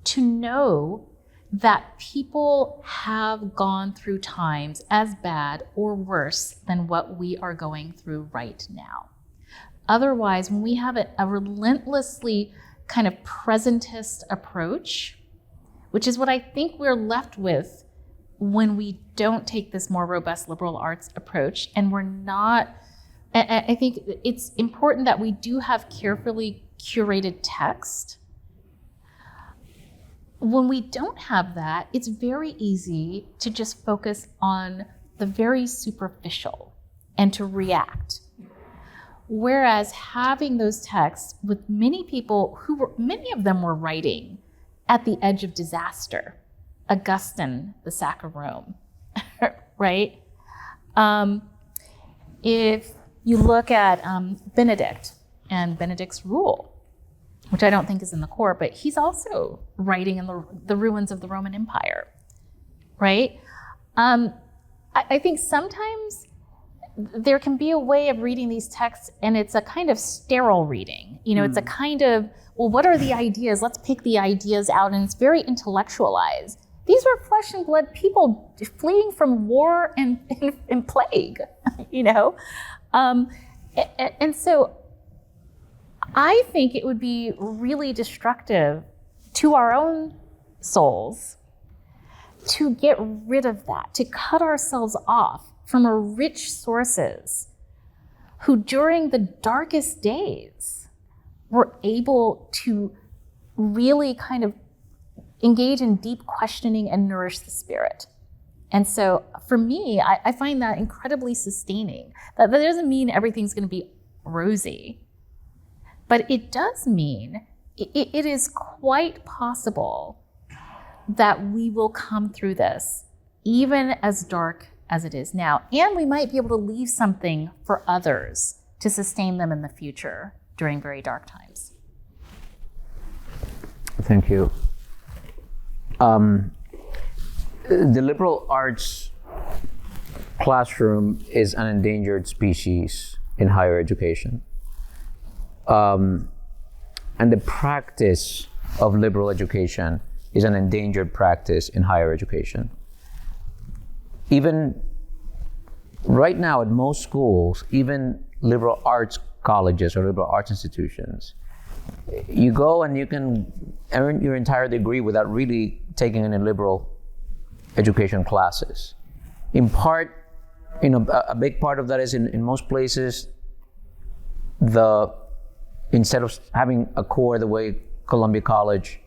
to know that people have gone through times as bad or worse than what we are going through right now. Otherwise, when we have a relentlessly kind of presentist approach, which is what I think we're left with when we don't take this more robust liberal arts approach, and we're not, I think it's important that we do have carefully curated text. When we don't have that, it's very easy to just focus on the very superficial and to react. Whereas having those texts with many people many of them were writing at the edge of disaster. Augustine, the sack of Rome, right? If you look at Benedict, and Benedict's rule, which I don't think is in the core, but he's also writing in the ruins of the Roman Empire, right? I think sometimes there can be a way of reading these texts and it's a kind of sterile reading. It's a kind of, well, what are the ideas? Let's pick the ideas out, and it's very intellectualized. These were flesh and blood people fleeing from war and plague, And so I think it would be really destructive to our own souls to get rid of that, to cut ourselves off from our rich sources who during the darkest days were able to really kind of engage in deep questioning and nourish the spirit. And so for me, I find that incredibly sustaining. That doesn't mean everything's going to be rosy, but it does mean it is quite possible that we will come through this, even as dark as it is now. And we might be able to leave something for others to sustain them in the future during very dark times. Thank you. The liberal arts classroom is an endangered species in higher education. And the practice of liberal education is an endangered practice in higher education. Even right now at most schools, even liberal arts colleges or liberal arts institutions, you go and you can earn your entire degree without really taking any liberal education classes. In part, a big part of that is in most places, instead of having a core the way Columbia College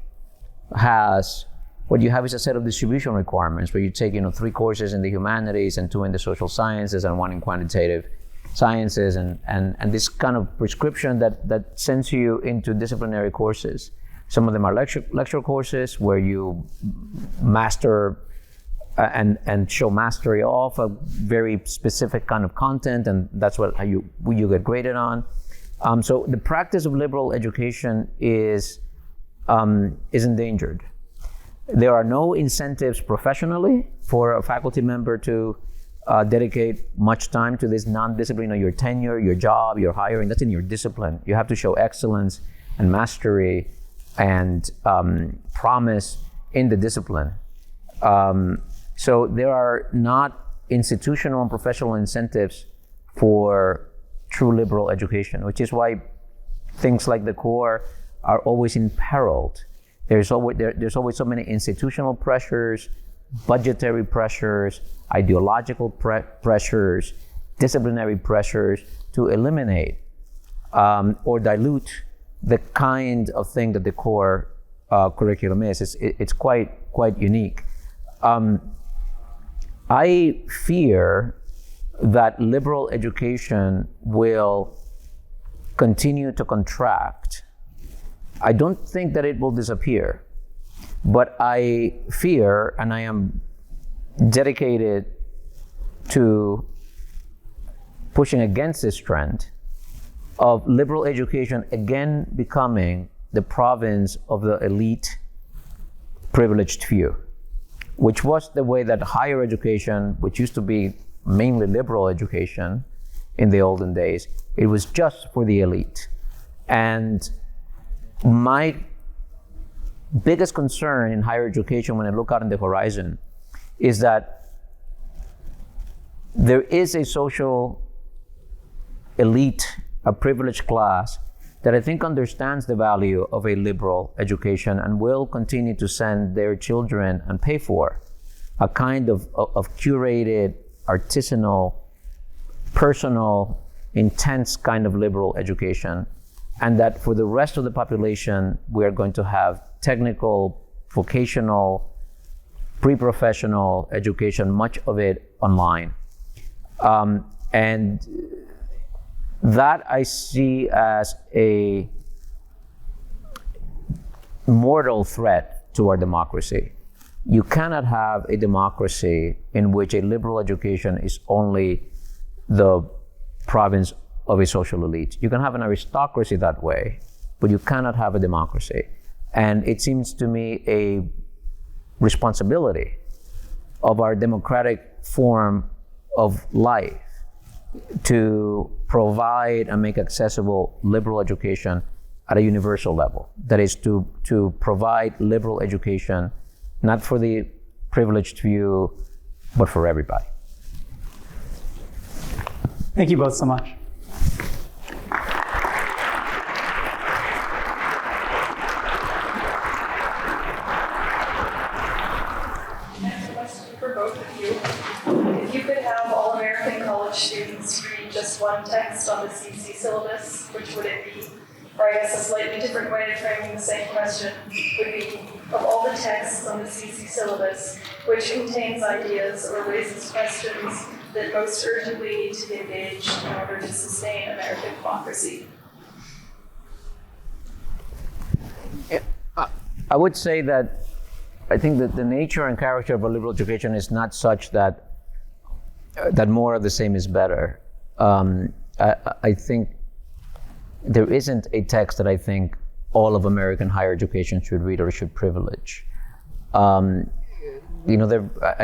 has, what you have is a set of distribution requirements where you take 3 courses in the humanities and 2 in the social sciences and 1 in quantitative sciences, and this kind of prescription that sends you into disciplinary courses. Some of them are lecture courses where you master and show mastery of a very specific kind of content, and that's what you get graded on. So the practice of liberal education is endangered. There are no incentives professionally for a faculty member to dedicate much time to this non-discipline. Your tenure, your job, your hiring, that's in your discipline. You have to show excellence and mastery and promise in the discipline. So there are not institutional and professional incentives for true liberal education, which is why things like the core are always imperiled. There's always so many institutional pressures, budgetary pressures, ideological pressures, disciplinary pressures to eliminate or dilute the kind of thing that the core curriculum is. It's quite unique. I fear that liberal education will continue to contract. I don't think that it will disappear, but I fear, and I am dedicated to pushing against this trend of liberal education again becoming the province of the elite, privileged few, which was the way that higher education, which used to be mainly liberal education in the olden days, it was just for the elite. And my biggest concern in higher education when I look out on the horizon is that there is a social elite, a privileged class that I think understands the value of a liberal education and will continue to send their children and pay for a kind of curated, artisanal, personal, intense kind of liberal education. And that for the rest of the population, we are going to have technical, vocational, pre-professional education, much of it online. And that I see as a mortal threat to our democracy. You cannot have a democracy in which a liberal education is only the province of a social elite. You can have an aristocracy that way, but you cannot have a democracy. And it seems to me a responsibility of our democratic form of life to provide and make accessible liberal education at a universal level. That is to provide liberal education, not for the privileged few, but for everybody. Thank you both so much. Next question for both of you. If you could have all American college students read just one text on the CC syllabus, which would it be? Or I guess a slightly different way of framing the same question would be, of all the texts on the CC syllabus, which contains ideas or raises questions that most urgently need to be engaged in order to sustain American democracy? I would say that I think that the nature and character of a liberal education is not such that more of the same is better. I think there isn't a text that I think all of American higher education should read or should privilege. I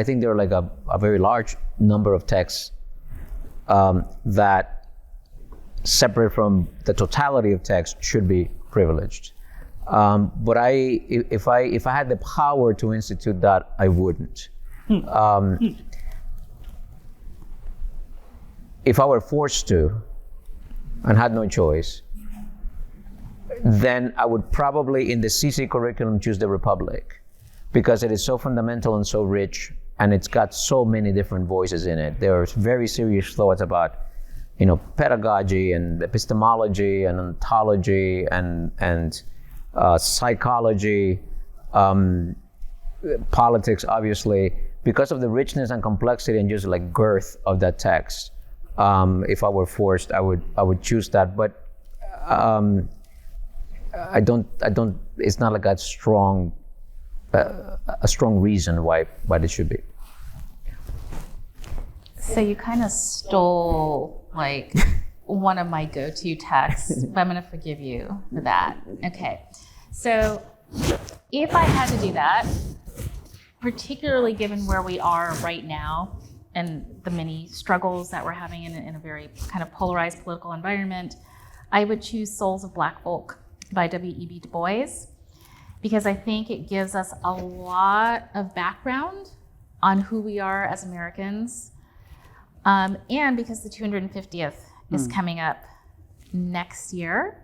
think there are like a very large number of texts that, separate from the totality of text, should be privileged. But if I had the power to institute that, I wouldn't. If I were forced to and had no choice, then I would probably, in the CC curriculum, choose the Republic, because it is so fundamental and so rich, and it's got so many different voices in it. There are very serious thoughts about, pedagogy and epistemology and ontology and psychology, politics, obviously, because of the richness and complexity and just like girth of that text. If I were forced, I would choose that. But I don't. It's not like a strong reason why this should be. So you kind of stole like one of my go-to texts, but I'm going to forgive you for that. Okay. So if I had to do that, particularly given where we are right now and the many struggles that we're having in a very kind of polarized political environment, I would choose Souls of Black Folk by W.E.B. Du Bois, because I think it gives us a lot of background on who we are as Americans, and because the 250th is coming up next year,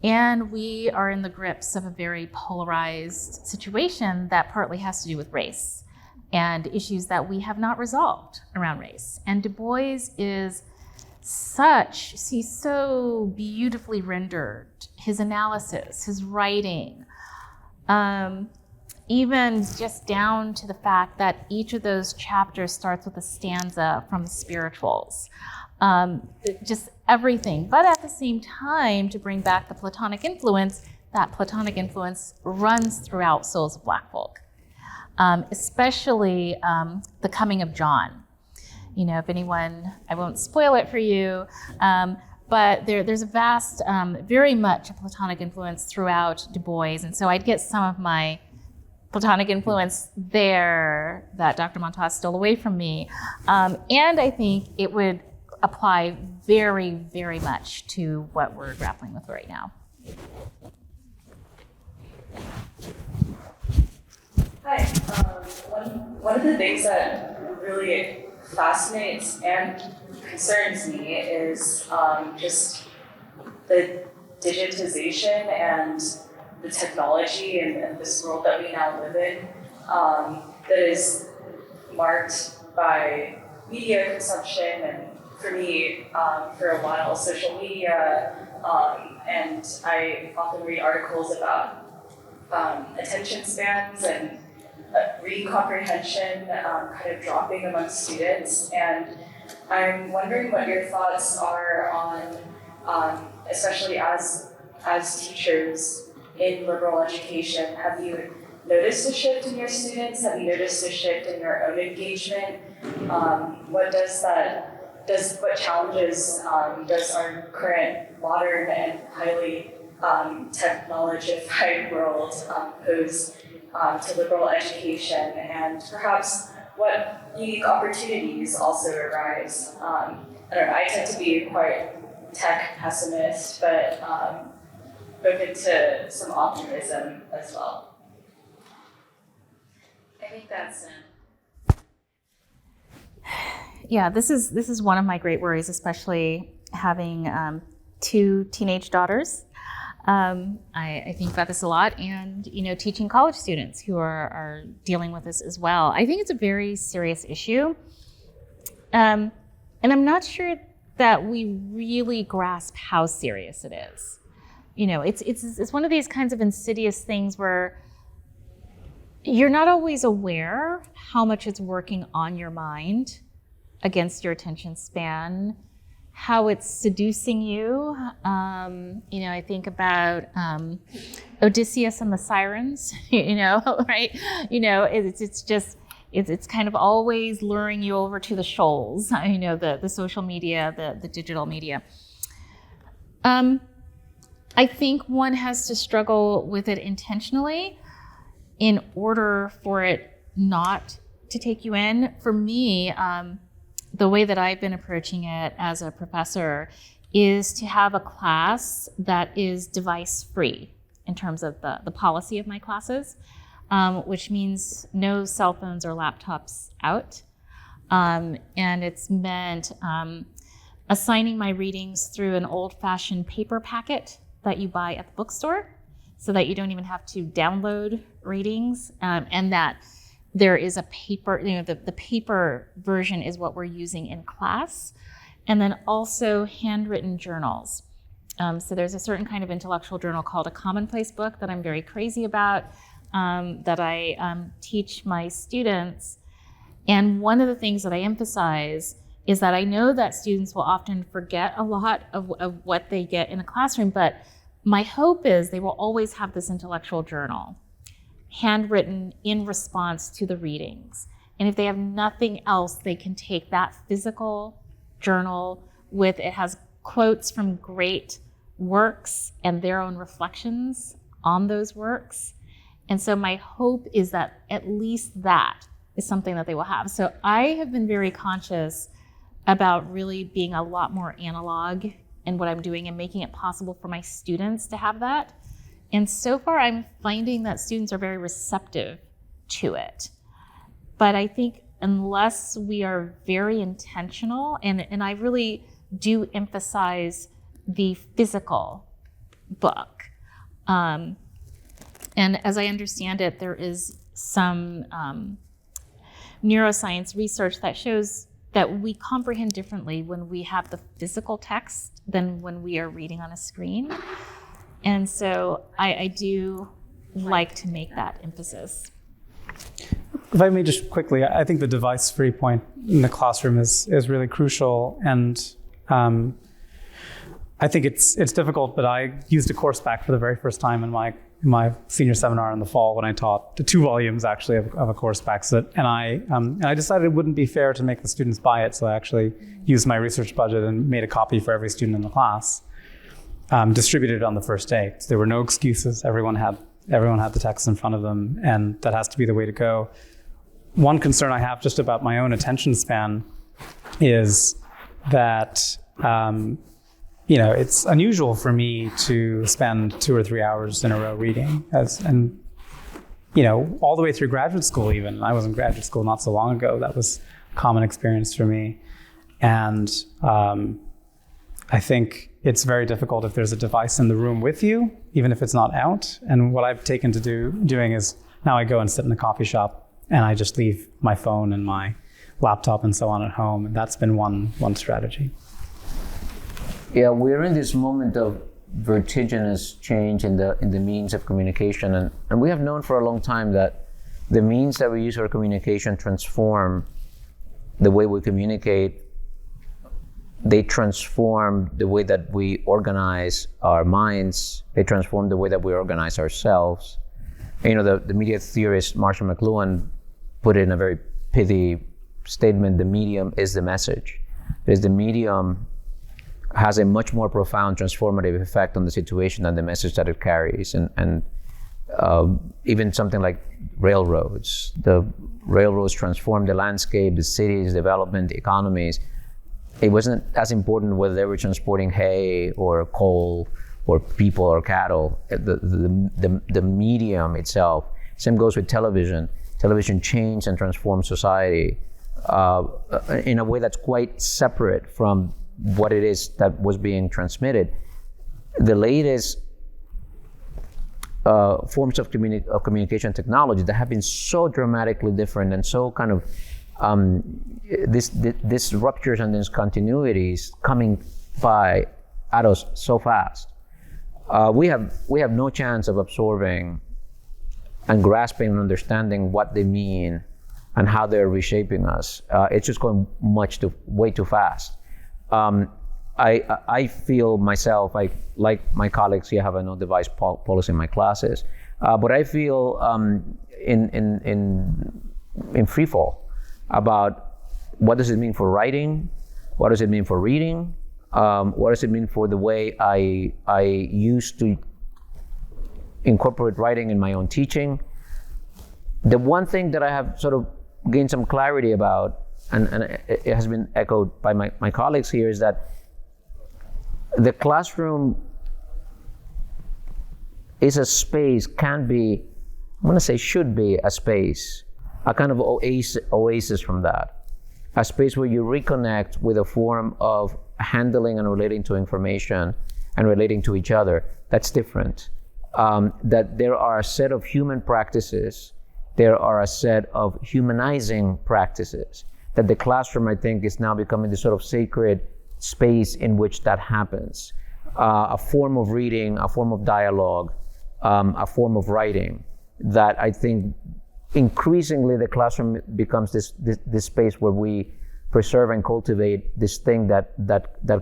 and we are in the grips of a very polarized situation that partly has to do with race and issues that we have not resolved around race. And Du Bois he's so beautifully rendered, his analysis, his writing, even just down to the fact that each of those chapters starts with a stanza from the spirituals. Just everything. But at the same time, to bring back the Platonic influence, that Platonic influence runs throughout Souls of Black Folk, especially the coming of John. If anyone, I won't spoil it for you, but there's a vast, very much a Platonic influence throughout Du Bois, and so I'd get some of my Platonic influence there that Dr. Montás stole away from me, and I think it would apply very, very much to what we're grappling with right now. Hi. One of the things that really fascinates and concerns me is just the digitization and the technology and this world that we now live in that is marked by media consumption, and for me, for a while, social media, and I often read articles about attention spans and reading comprehension kind of dropping amongst students, and I'm wondering what your thoughts are on, especially as teachers in liberal education. Have you noticed a shift in your students? Have you noticed a shift in your own engagement? What does that what challenges does our current modern and highly technologified world pose to liberal education, and perhaps what unique opportunities also arise? I don't know, I tend to be quite tech pessimist, but open to some optimism as well. I think that's it. Yeah, this is one of my great worries, especially having 2 teenage daughters. I think about this a lot, and teaching college students who are dealing with this as well. I think it's a very serious issue, and I'm not sure that we really grasp how serious it is. It's one of these kinds of insidious things where you're not always aware how much it's working on your mind against your attention span, how it's seducing you. I think about Odysseus and the sirens, right? It's kind of always luring you over to the shoals, the social media, the digital media. I think one has to struggle with it intentionally in order for it not to take you in. For me, the way that I've been approaching it as a professor is to have a class that is device-free in terms of the policy of my classes, which means no cell phones or laptops out. And it's meant assigning my readings through an old-fashioned paper packet that you buy at the bookstore, so that you don't even have to download readings, and that there is a paper, the paper version is what we're using in class, and then also handwritten journals. So there's a certain kind of intellectual journal called a commonplace book that I'm very crazy about, that I teach my students. And one of the things that I emphasize is that I know that students will often forget a lot of what they get in a classroom, but my hope is they will always have this intellectual journal, handwritten in response to the readings. And if they have nothing else, they can take that physical journal it has quotes from great works and their own reflections on those works. And so my hope is that at least that is something that they will have. So I have been very conscious about really being a lot more analog in what I'm doing and making it possible for my students to have that. And so far, I'm finding that students are very receptive to it. But I think unless we are very intentional, and I really do emphasize the physical book. And as I understand it, there is some neuroscience research that shows that we comprehend differently when we have the physical text than when we are reading on a screen. And so I do like to make that emphasis. If I may just quickly, I think the device-free point in the classroom is really crucial. And I think it's difficult, but I used a course back for the very first time in my senior seminar in the fall when I taught the 2 volumes actually of a course back. And I decided it wouldn't be fair to make the students buy it, so I actually used my research budget and made a copy for every student in the class, distributed it on the first day. So there were no excuses. Everyone had the text in front of them, and that has to be the way to go. One concern I have just about my own attention span is that it's unusual for me to spend 2 or 3 hours in a row reading, all the way through graduate school even. I was in graduate school not so long ago. That was a common experience for me. And I think it's very difficult if there's a device in the room with you, even if it's not out. And what I've taken to doing is now I go and sit in a coffee shop and I just leave my phone and my laptop and so on at home. And that's been one strategy. Yeah, we're in this moment of vertiginous change in the means of communication, and we have known for a long time that the means that we use for communication transform the way we communicate. They transform the way that we organize our minds. They transform the way that we organize ourselves. And, the media theorist Marshall McLuhan put it in a very pithy statement: the medium is the message. is the medium has a much more profound transformative effect on the situation than the message that it carries. And even something like railroads. The railroads transformed the landscape, the cities, development, the economies. It wasn't as important whether they were transporting hay or coal or people or cattle. The medium itself. Same goes with television. Television changed and transformed society in a way that's quite separate from what it is that was being transmitted. The latest forms of communication technology that have been so dramatically different and so kind of this ruptures and these continuities coming by at us so fast. We have no chance of absorbing and grasping and understanding what they mean and how they're reshaping us. It's just going way too fast. I feel myself, like my colleagues here, have a no device policy in my classes, but I feel in free fall about what does it mean for writing, what does it mean for reading, what does it mean for the way I used to incorporate writing in my own teaching. The one thing that I have sort of gained some clarity about, and it has been echoed by my colleagues here, is that the classroom is a space, can be, I'm going to say should be a space, a kind of oasis from that. A space where you reconnect with a form of handling and relating to information and relating to each other that's different. That there are a set of human practices, there are a set of humanizing practices, that the classroom, I think, is now becoming this sort of sacred space in which that happens. A form of reading, a form of dialogue, a form of writing, that I think increasingly the classroom becomes this space where we preserve and cultivate this thing that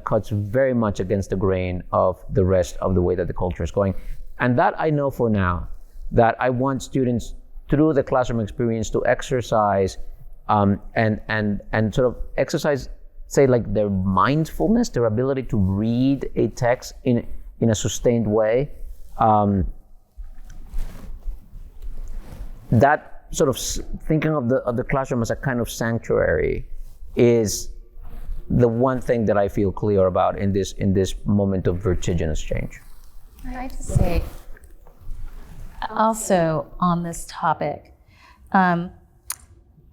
cuts very much against the grain of the rest of the way that the culture is going. And that I know for now, that I want students through the classroom experience to exercise and sort of exercise, say, like their mindfulness, their ability to read a text in a sustained way. That sort of thinking of the classroom as a kind of sanctuary is the one thing that I feel clear about in this moment of vertiginous change. I'd like to say also on this topic, the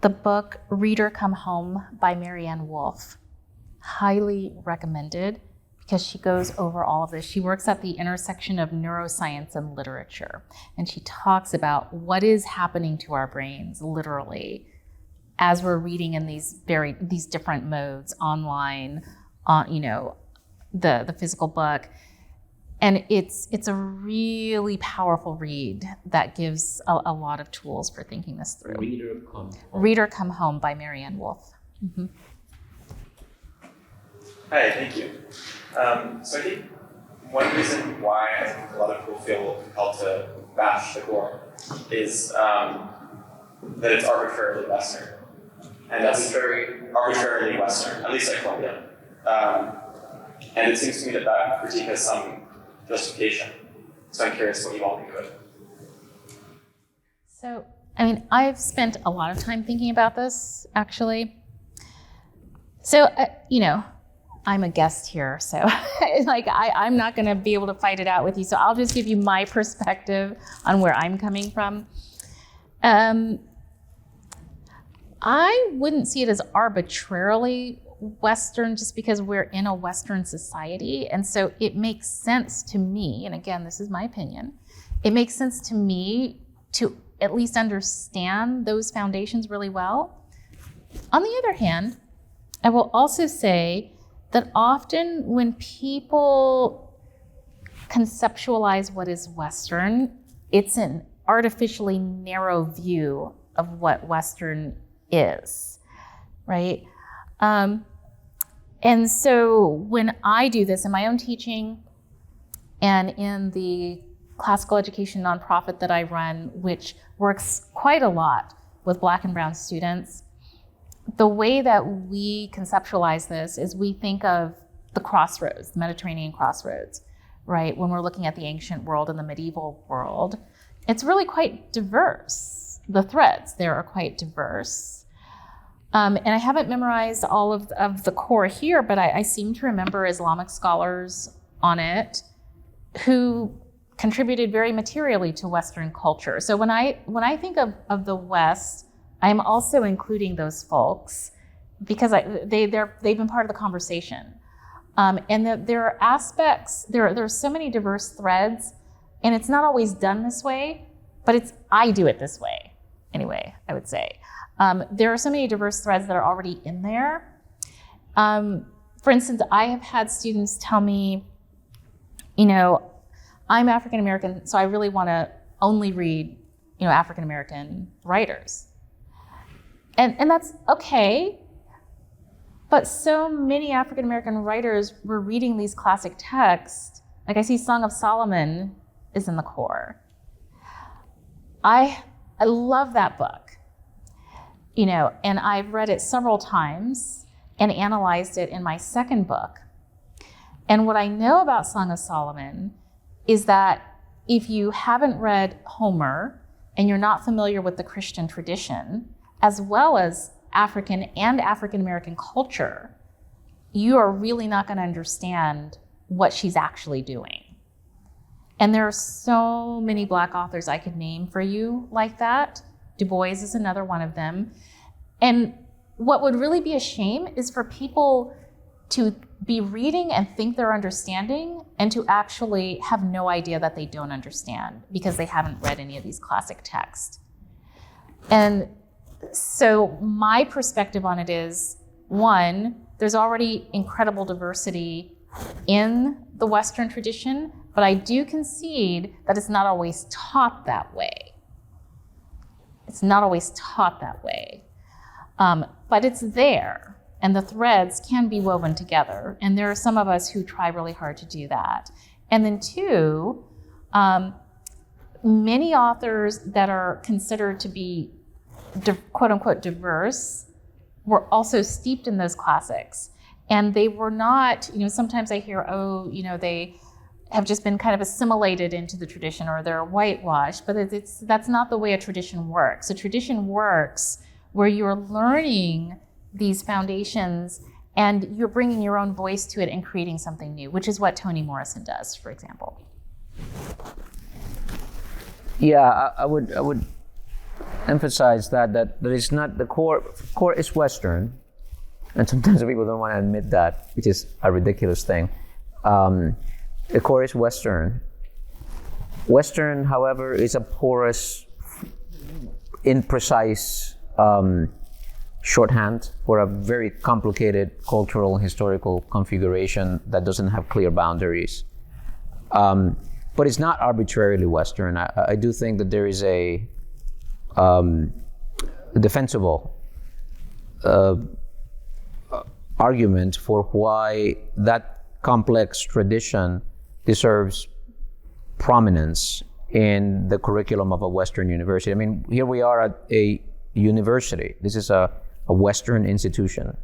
book Reader Come Home by Marianne Wolf, highly recommended, because she goes over all of this. She works at the intersection of neuroscience and literature, and she talks about what is happening to our brains literally as we're reading in these different modes, online, the physical book. And it's a really powerful read that gives a lot of tools for thinking this through. Reader Come Home by Marianne Wolf. Mm-hmm. Hi, thank you. So I think one reason why I think a lot of people feel compelled to bash the core is that it's arbitrarily Western. And that's very arbitrarily Western, at least at Columbia. And it seems to me that critique has some justification. So I'm curious what you all think of it. So, I mean, I've spent a lot of time thinking about this, actually. So, I'm a guest here, so I'm not going to be able to fight it out with you. So I'll just give you my perspective on where I'm coming from. I wouldn't see it as arbitrarily Western just because we're in a Western society. And so it makes sense to me, and again, this is my opinion, it makes sense to me to at least understand those foundations really well. On the other hand, I will also say that often when people conceptualize what is Western, it's an artificially narrow view of what Western is, right? And so when I do this in my own teaching and in the classical education nonprofit that I run, which works quite a lot with Black and Brown students, the way that we conceptualize this is we think of the crossroads, the Mediterranean crossroads, right? When we're looking at the ancient world and the medieval world, it's really quite diverse. The threads there are quite diverse. And I haven't memorized all of the core here, but I seem to remember Islamic scholars on it who contributed very materially to Western culture. So when I think of the West, I'm also including those folks because they've been part of the conversation. And there are aspects, there are so many diverse threads, and it's not always done this way, but I do it this way anyway, I would say. There are so many diverse threads that are already in there. For instance, I have had students tell me, I'm African American, so I really want to only read, African American writers. And that's okay, but so many African American writers were reading these classic texts. Like I see Song of Solomon is in the core. I love that book, and I've read it several times and analyzed it in my second book. And what I know about Song of Solomon is that if you haven't read Homer and you're not familiar with the Christian tradition, as well as African and African American culture, you are really not going to understand what she's actually doing. And there are so many Black authors I could name for you like that. Du Bois is another one of them. And what would really be a shame is for people to be reading and think they're understanding and to actually have no idea that they don't understand because they haven't read any of these classic texts. And so my perspective on it is, one, there's already incredible diversity in the Western tradition, but I do concede that it's not always taught that way. It's not always taught that way. But it's there, and the threads can be woven together, and there are some of us who try really hard to do that. And then two, many authors that are considered to be quote unquote diverse were also steeped in those classics. And they were not, sometimes I hear, they have just been kind of assimilated into the tradition or they're whitewashed, but that's not the way a tradition works. A tradition works where you're learning these foundations and you're bringing your own voice to it and creating something new, which is what Toni Morrison does, for example. Yeah, I would emphasize that it's not the core is Western, and sometimes people don't want to admit that, which is a ridiculous thing. The core is Western. Western, however, is a porous, imprecise shorthand for a very complicated cultural, historical configuration that doesn't have clear boundaries. But it's not arbitrarily Western. I do think that there is a defensible argument for why that complex tradition deserves prominence in the curriculum of a Western university. I mean, here we are at a university. This is a Western institution.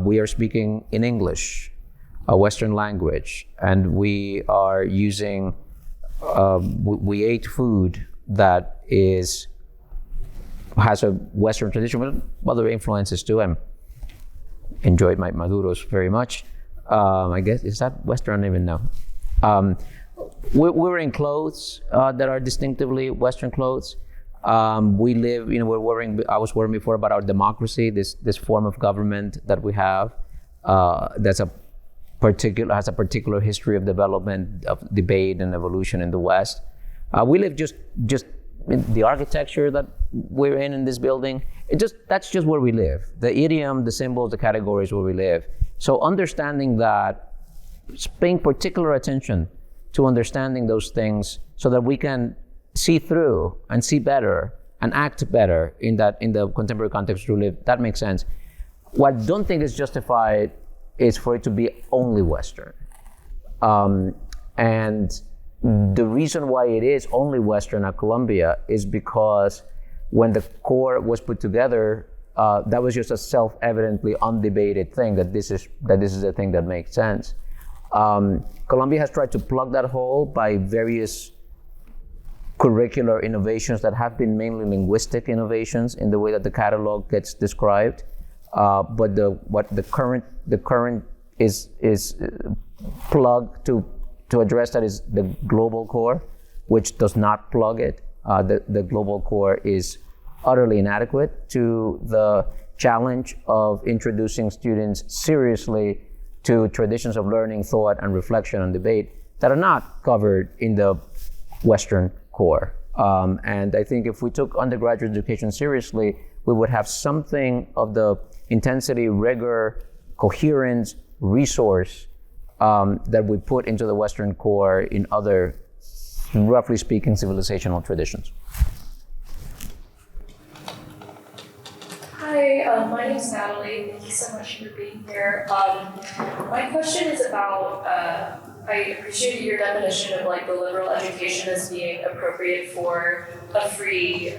We are speaking in English, a Western language, and we are using, we ate food that has a Western tradition with other influences too. I enjoyed my maduros very much. I guess, is that Western? I don't even know. We're in clothes that are distinctively Western clothes. We live, we're worrying, I was worrying before about our democracy, this form of government that we have, has a particular history of development, of debate and evolution in the West. We live just in the architecture that we're in this building. That's just where we live. The idiom, the symbols, the categories where we live. So understanding that, paying particular attention to understanding those things so that we can see through and see better and act better in the contemporary context we live, that makes sense. What I don't think is justified is for it to be only Western. And the reason why it is only Western at Columbia is because when the core was put together, that was just a self-evidently undebated thing that this is a thing that makes sense. Columbia has tried to plug that hole by various curricular innovations that have been mainly linguistic innovations in the way that the catalog gets described. But the current is plugged to address that is the global core, which does not plug it. The global core is utterly inadequate to the challenge of introducing students seriously to traditions of learning, thought, and reflection and debate that are not covered in the Western core. And I think if we took undergraduate education seriously, we would have something of the intensity, rigor, coherence, resource that we put into the Western core in other, roughly speaking, civilizational traditions. Hi, my name is Natalie. Thank you so much for being here. My question is about, I appreciate your definition of like the liberal education as being appropriate for a free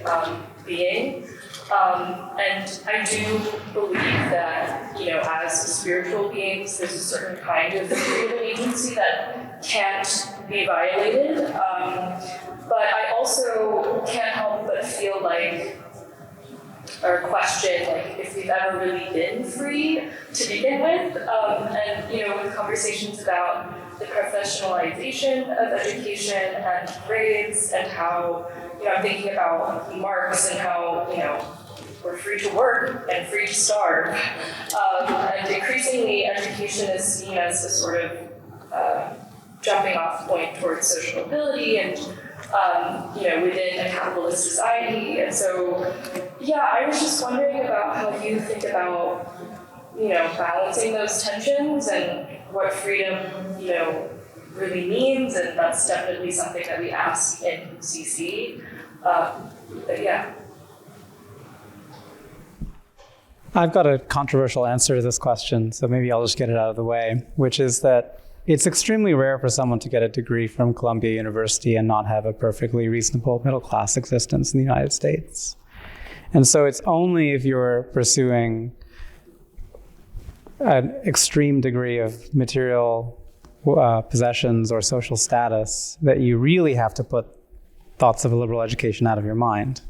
being. And I do believe that, as spiritual beings, there's a certain kind of freedom and agency that can't be violated. But I also can't help but feel like, or question, like, if we've ever really been free to begin with. And, with conversations about the professionalization of education and grades and how, I'm thinking about Marx and how, we're free to work and free to starve. And increasingly, education is seen as a sort of jumping off point towards social mobility and, within a capitalist society. And so, I was just wondering about how you think about, balancing those tensions and what freedom, really means. And that's definitely something that we ask in CC. But yeah. I've got a controversial answer to this question, so maybe I'll just get it out of the way, which is that it's extremely rare for someone to get a degree from Columbia University and not have a perfectly reasonable middle-class existence in the United States. And so it's only if you're pursuing an extreme degree of material possessions or social status that you really have to put thoughts of a liberal education out of your mind.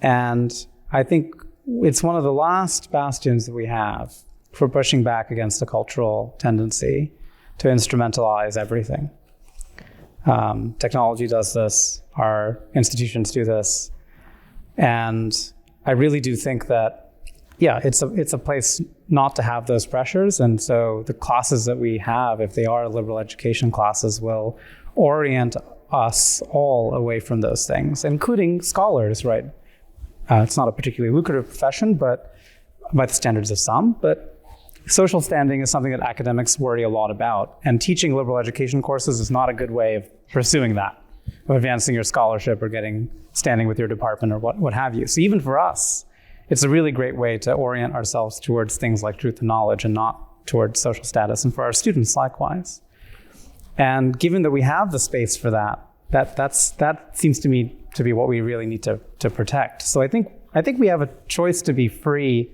And I think it's one of the last bastions that we have for pushing back against a cultural tendency to instrumentalize everything. Technology does this, our institutions do this, and I really do think that, it's a place not to have those pressures, and so the classes that we have, if they are liberal education classes, will orient us all away from those things, including scholars, right? It's not a particularly lucrative profession, but by the standards of some, but social standing is something that academics worry a lot about. And teaching liberal education courses is not a good way of pursuing that, of advancing your scholarship or getting standing with your department or what have you. So even for us, it's a really great way to orient ourselves towards things like truth and knowledge and not towards social status, and for our students likewise. And given that we have the space for that seems to me to be what we really need to protect. So I think we have a choice to be free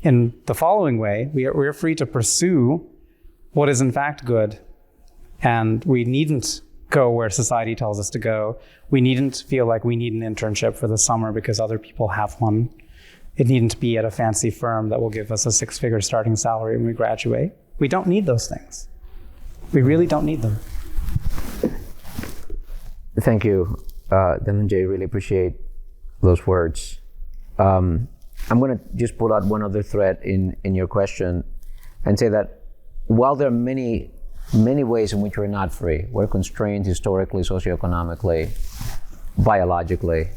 in the following way. We're free to pursue what is in fact good, and we needn't go where society tells us to go. We needn't feel like we need an internship for the summer because other people have one. It needn't be at a fancy firm that will give us a 6-figure starting salary when we graduate. We don't need those things. We really don't need them. Thank you, Dhananjay. Really appreciate those words. I'm going to just pull out one other thread in your question and say that while there are many ways in which we're not free, we're constrained historically, socioeconomically, biologically,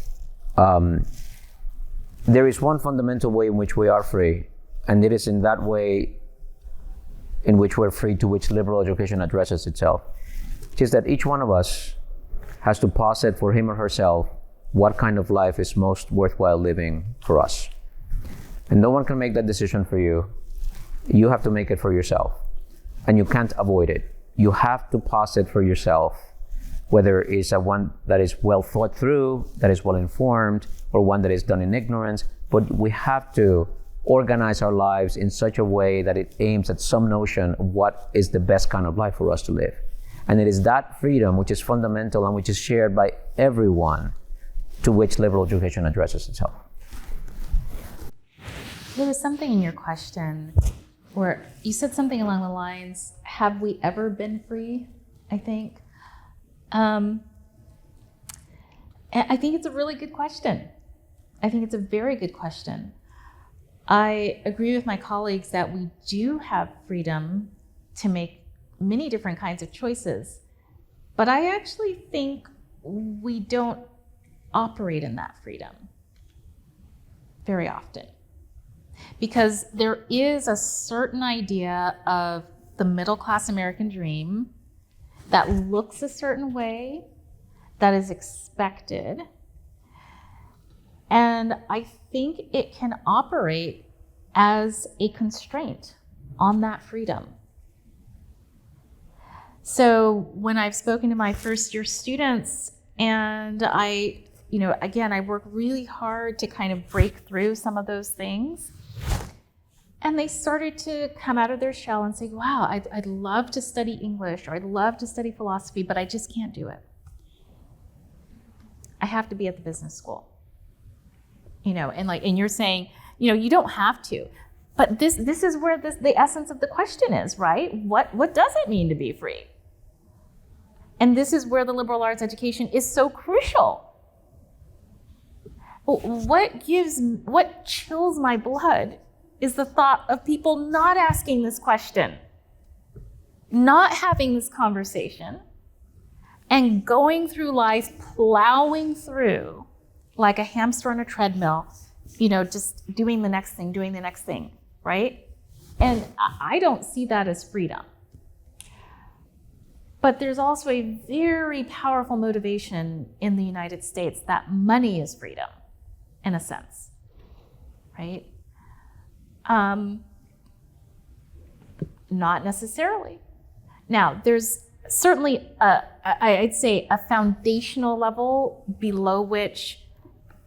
there is one fundamental way in which we are free, and it is in that way in which we're free to which liberal education addresses itself, which is that each one of us has to posit for him or herself what kind of life is most worthwhile living for us. And no one can make that decision for you. You have to make it for yourself. And you can't avoid it. You have to posit for yourself whether it's a one that is well thought through, that is well informed, or one that is done in ignorance. but we have to organize our lives in such a way that it aims at some notion of what is the best kind of life for us to live. And it is that freedom which is fundamental and which is shared by everyone to which liberal education addresses itself. There was something in your question where you said something along the lines, have we ever been free, I think. And I think it's a really good question. I think it's a very good question. I agree with my colleagues that we do have freedom to make many different kinds of choices, but I actually think we don't operate in that freedom very often. Because there is a certain idea of the middle-class American dream that looks a certain way, that is expected. And I think it can operate as a constraint on that freedom. So when I've spoken to my first-year students, and I work really hard to kind of break through some of those things. And they started to come out of their shell and say, wow, I'd love to study English, or I'd love to study philosophy, but I just can't do it. I have to be at the business school. And you're saying, you don't have to. But this is where the essence of the question is, right? What does it mean to be free? And this is where the liberal arts education is so crucial. What chills my blood is the thought of people not asking this question, not having this conversation, and going through life plowing through like a hamster on a treadmill, just doing the next thing, right? And I don't see that as freedom. But there's also a very powerful motivation in the United States that money is freedom, in a sense, right? Not necessarily. Now, there's certainly, I'd say, a foundational level below which,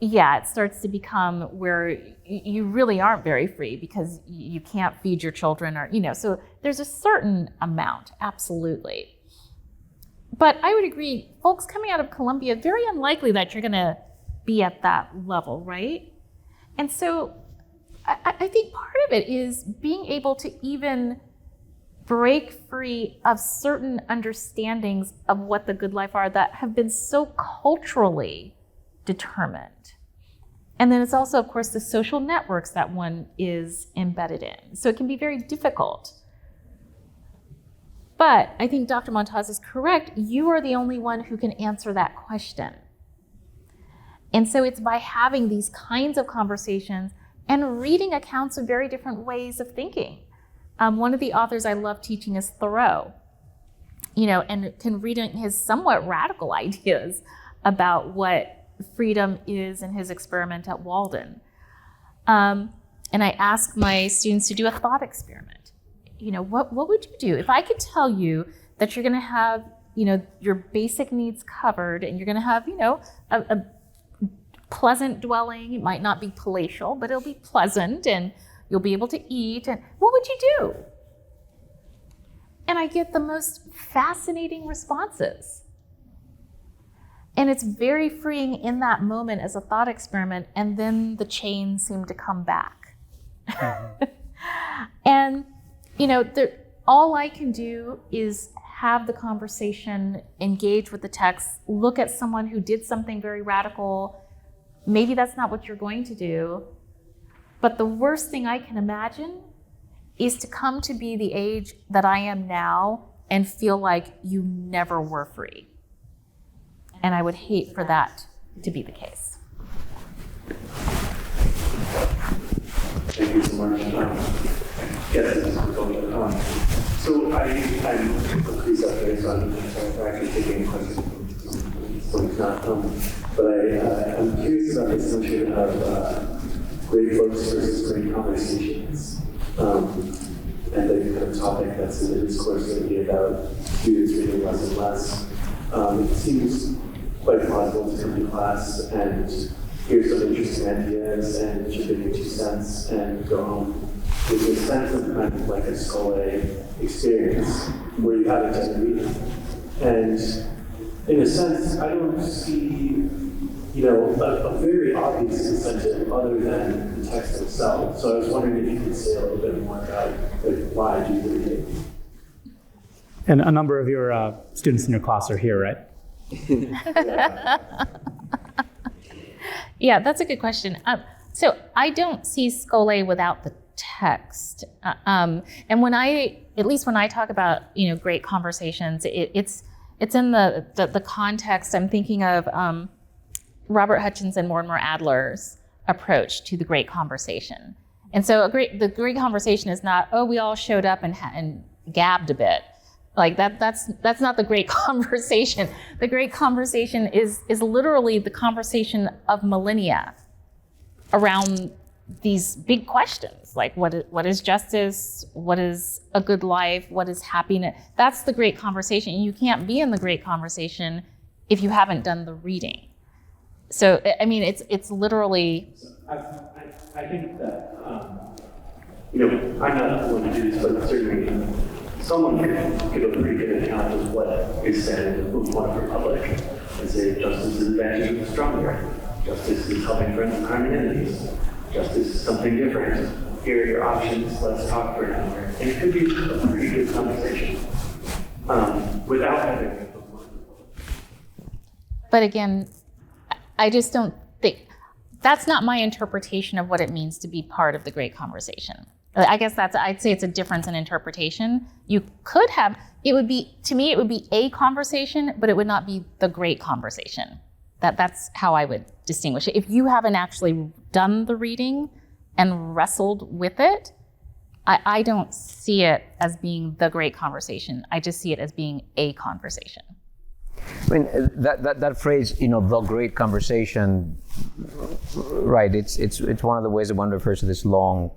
it starts to become where you really aren't very free because you can't feed your children, or, so there's a certain amount, absolutely. But I would agree, folks coming out of Columbia, very unlikely that you're going to be at that level, right? And so I think part of it is being able to even break free of certain understandings of what the good life are that have been so culturally determined. And then it's also, of course, the social networks that one is embedded in. So it can be very difficult. But I think Dr. Montás is correct. You are the only one who can answer that question. And so it's by having these kinds of conversations and reading accounts of very different ways of thinking. One of the authors I love teaching is Thoreau, and can read his somewhat radical ideas about what freedom is in his experiment at Walden. And I ask my students to do a thought experiment. What would you do if I could tell you that you're going to have, your basic needs covered, and you're going to have, a pleasant dwelling. It might not be palatial, but it'll be pleasant, and you'll be able to eat. And what would you do? And I get the most fascinating responses. And it's very freeing in that moment as a thought experiment, and then the chains seem to come back. And all I can do is have the conversation, engage with the text, look at someone who did something very radical. Maybe that's not what you're going to do, but the worst thing I can imagine is to come to be the age that I am now and feel like you never were free. And I would hate for that to be the case. Thank you so much. Yes, this is so I'm pleased up there, so I'm actually taking a question from not but I'm curious about this notion of great books versus great conversations. And the kind of topic that's in the discourse going to be about students reading less and less. It seems quite plausible to come to class and here's some interesting ideas and chip in your 2 cents and go home. There's a sense of kind of like a Scole experience where you haven't done reading. And in a sense, I don't see, a very obvious incentive other than the text itself. So I was wondering if you could say a little bit more about why do you read it? And a number of your students in your class are here, right? Yeah, that's a good question. So I don't see Scole without the text. And when I talk about, great conversations, it's in the context. I'm thinking of Robert Hutchins and Mortimer Adler's approach to the great conversation. And so the great conversation is not, we all showed up and gabbed a bit. Like that's not the great conversation. The great conversation is literally the conversation of millennia around these big questions, like what is justice, what is a good life, what is happiness. That's the great conversation. And you can't be in the great conversation if you haven't done the reading. So I mean, it's literally. I think that I'm not one to do this, but certainly someone can give a pretty good account of what is said in Book 1 of Republic and say justice is advantage of the stronger, justice is helping friends and harming enemies, justice is something different. Here are your options, let's talk for an hour. And it could be a pretty good conversation without having a Book 1 of Republic. But again, I just don't think, that's not my interpretation of what it means to be part of the great conversation. I guess I'd say it's a difference in interpretation. You could have, to me, it would be a conversation, but it would not be the great conversation. That's how I would distinguish it. If you haven't actually done the reading and wrestled with it, I don't see it as being the great conversation. I just see it as being a conversation. I mean, that phrase, the great conversation, right? It's one of the ways that one refers to this long,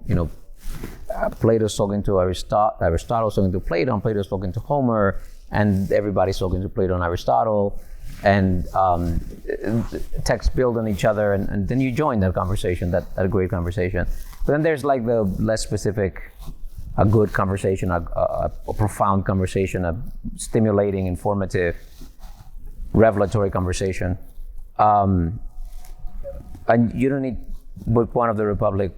Plato's talking to Aristotle's talking to Plato, and Plato's talking to Homer, and everybody's talking to Plato and Aristotle, and texts build on each other, and then you join that conversation, that great conversation. But then there's like the less specific, a good conversation, a profound conversation, a stimulating, informative, revelatory conversation. And you don't need Book 1 of the Republic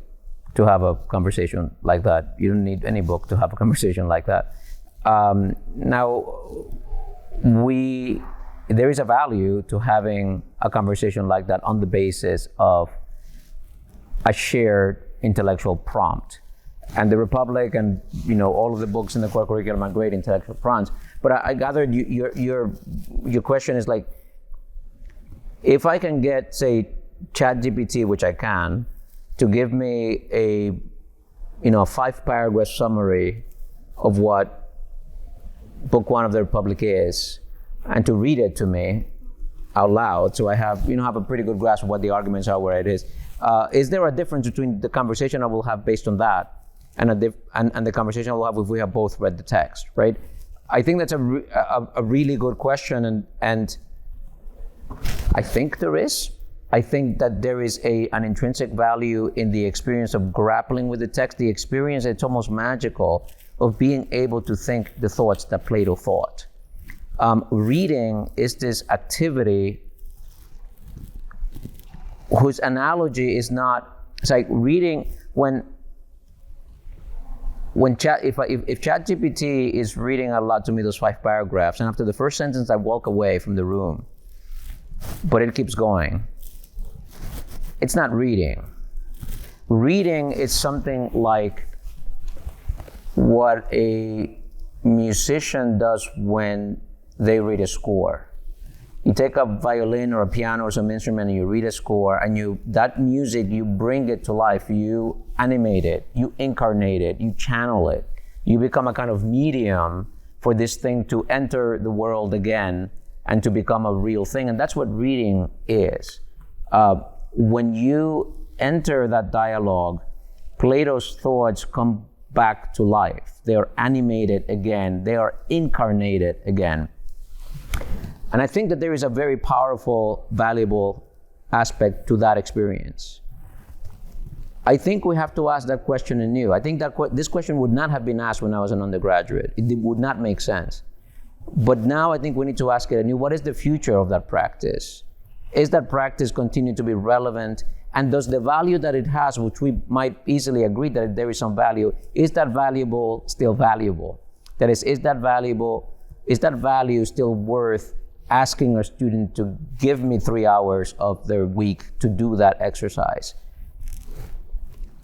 to have a conversation like that. You don't need any book to have a conversation like that. Now, there is a value to having a conversation like that on the basis of a shared intellectual prompt. And the Republic and all of the books in the core curriculum are great intellectual prompts. But I gathered your question is like, if I can get, say, ChatGPT, which I can, to give me a 5-paragraph summary of what Book 1 of the Republic is, and to read it to me out loud, so I have a pretty good grasp of what the arguments are, where it is there a difference between the conversation I will have based on that and the conversation I will have if we have both read the text, right? I think that's a really good question, and I think there is. I think that there is an intrinsic value in the experience of grappling with the text, the experience, it's almost magical, of being able to think the thoughts that Plato thought. Reading is this activity whose analogy is not, it's like reading if ChatGPT is reading out loud to me those 5 paragraphs, and after the first sentence I walk away from the room, but it keeps going, it's not reading. Reading is something like what a musician does when they read a score. You take a violin or a piano or some instrument and you read a score, and that music, you bring it to life, you animate it, you incarnate it, you channel it. You become a kind of medium for this thing to enter the world again and to become a real thing. And that's what reading is. When you enter that dialogue, Plato's thoughts come back to life. They are animated again. They are incarnated again. And I think that there is a very powerful, valuable aspect to that experience? I think we have to ask that question anew. I think that this question would not have been asked when I was an undergraduate. It would not make sense. But now I think we need to ask it anew. What is the future of that practice? Is that practice continue to be relevant? And does the value that it has, which we might easily agree that there is some value, is that valuable still valuable? That is that valuable, is that value still worth asking a student to give me 3 hours of their week to do that exercise?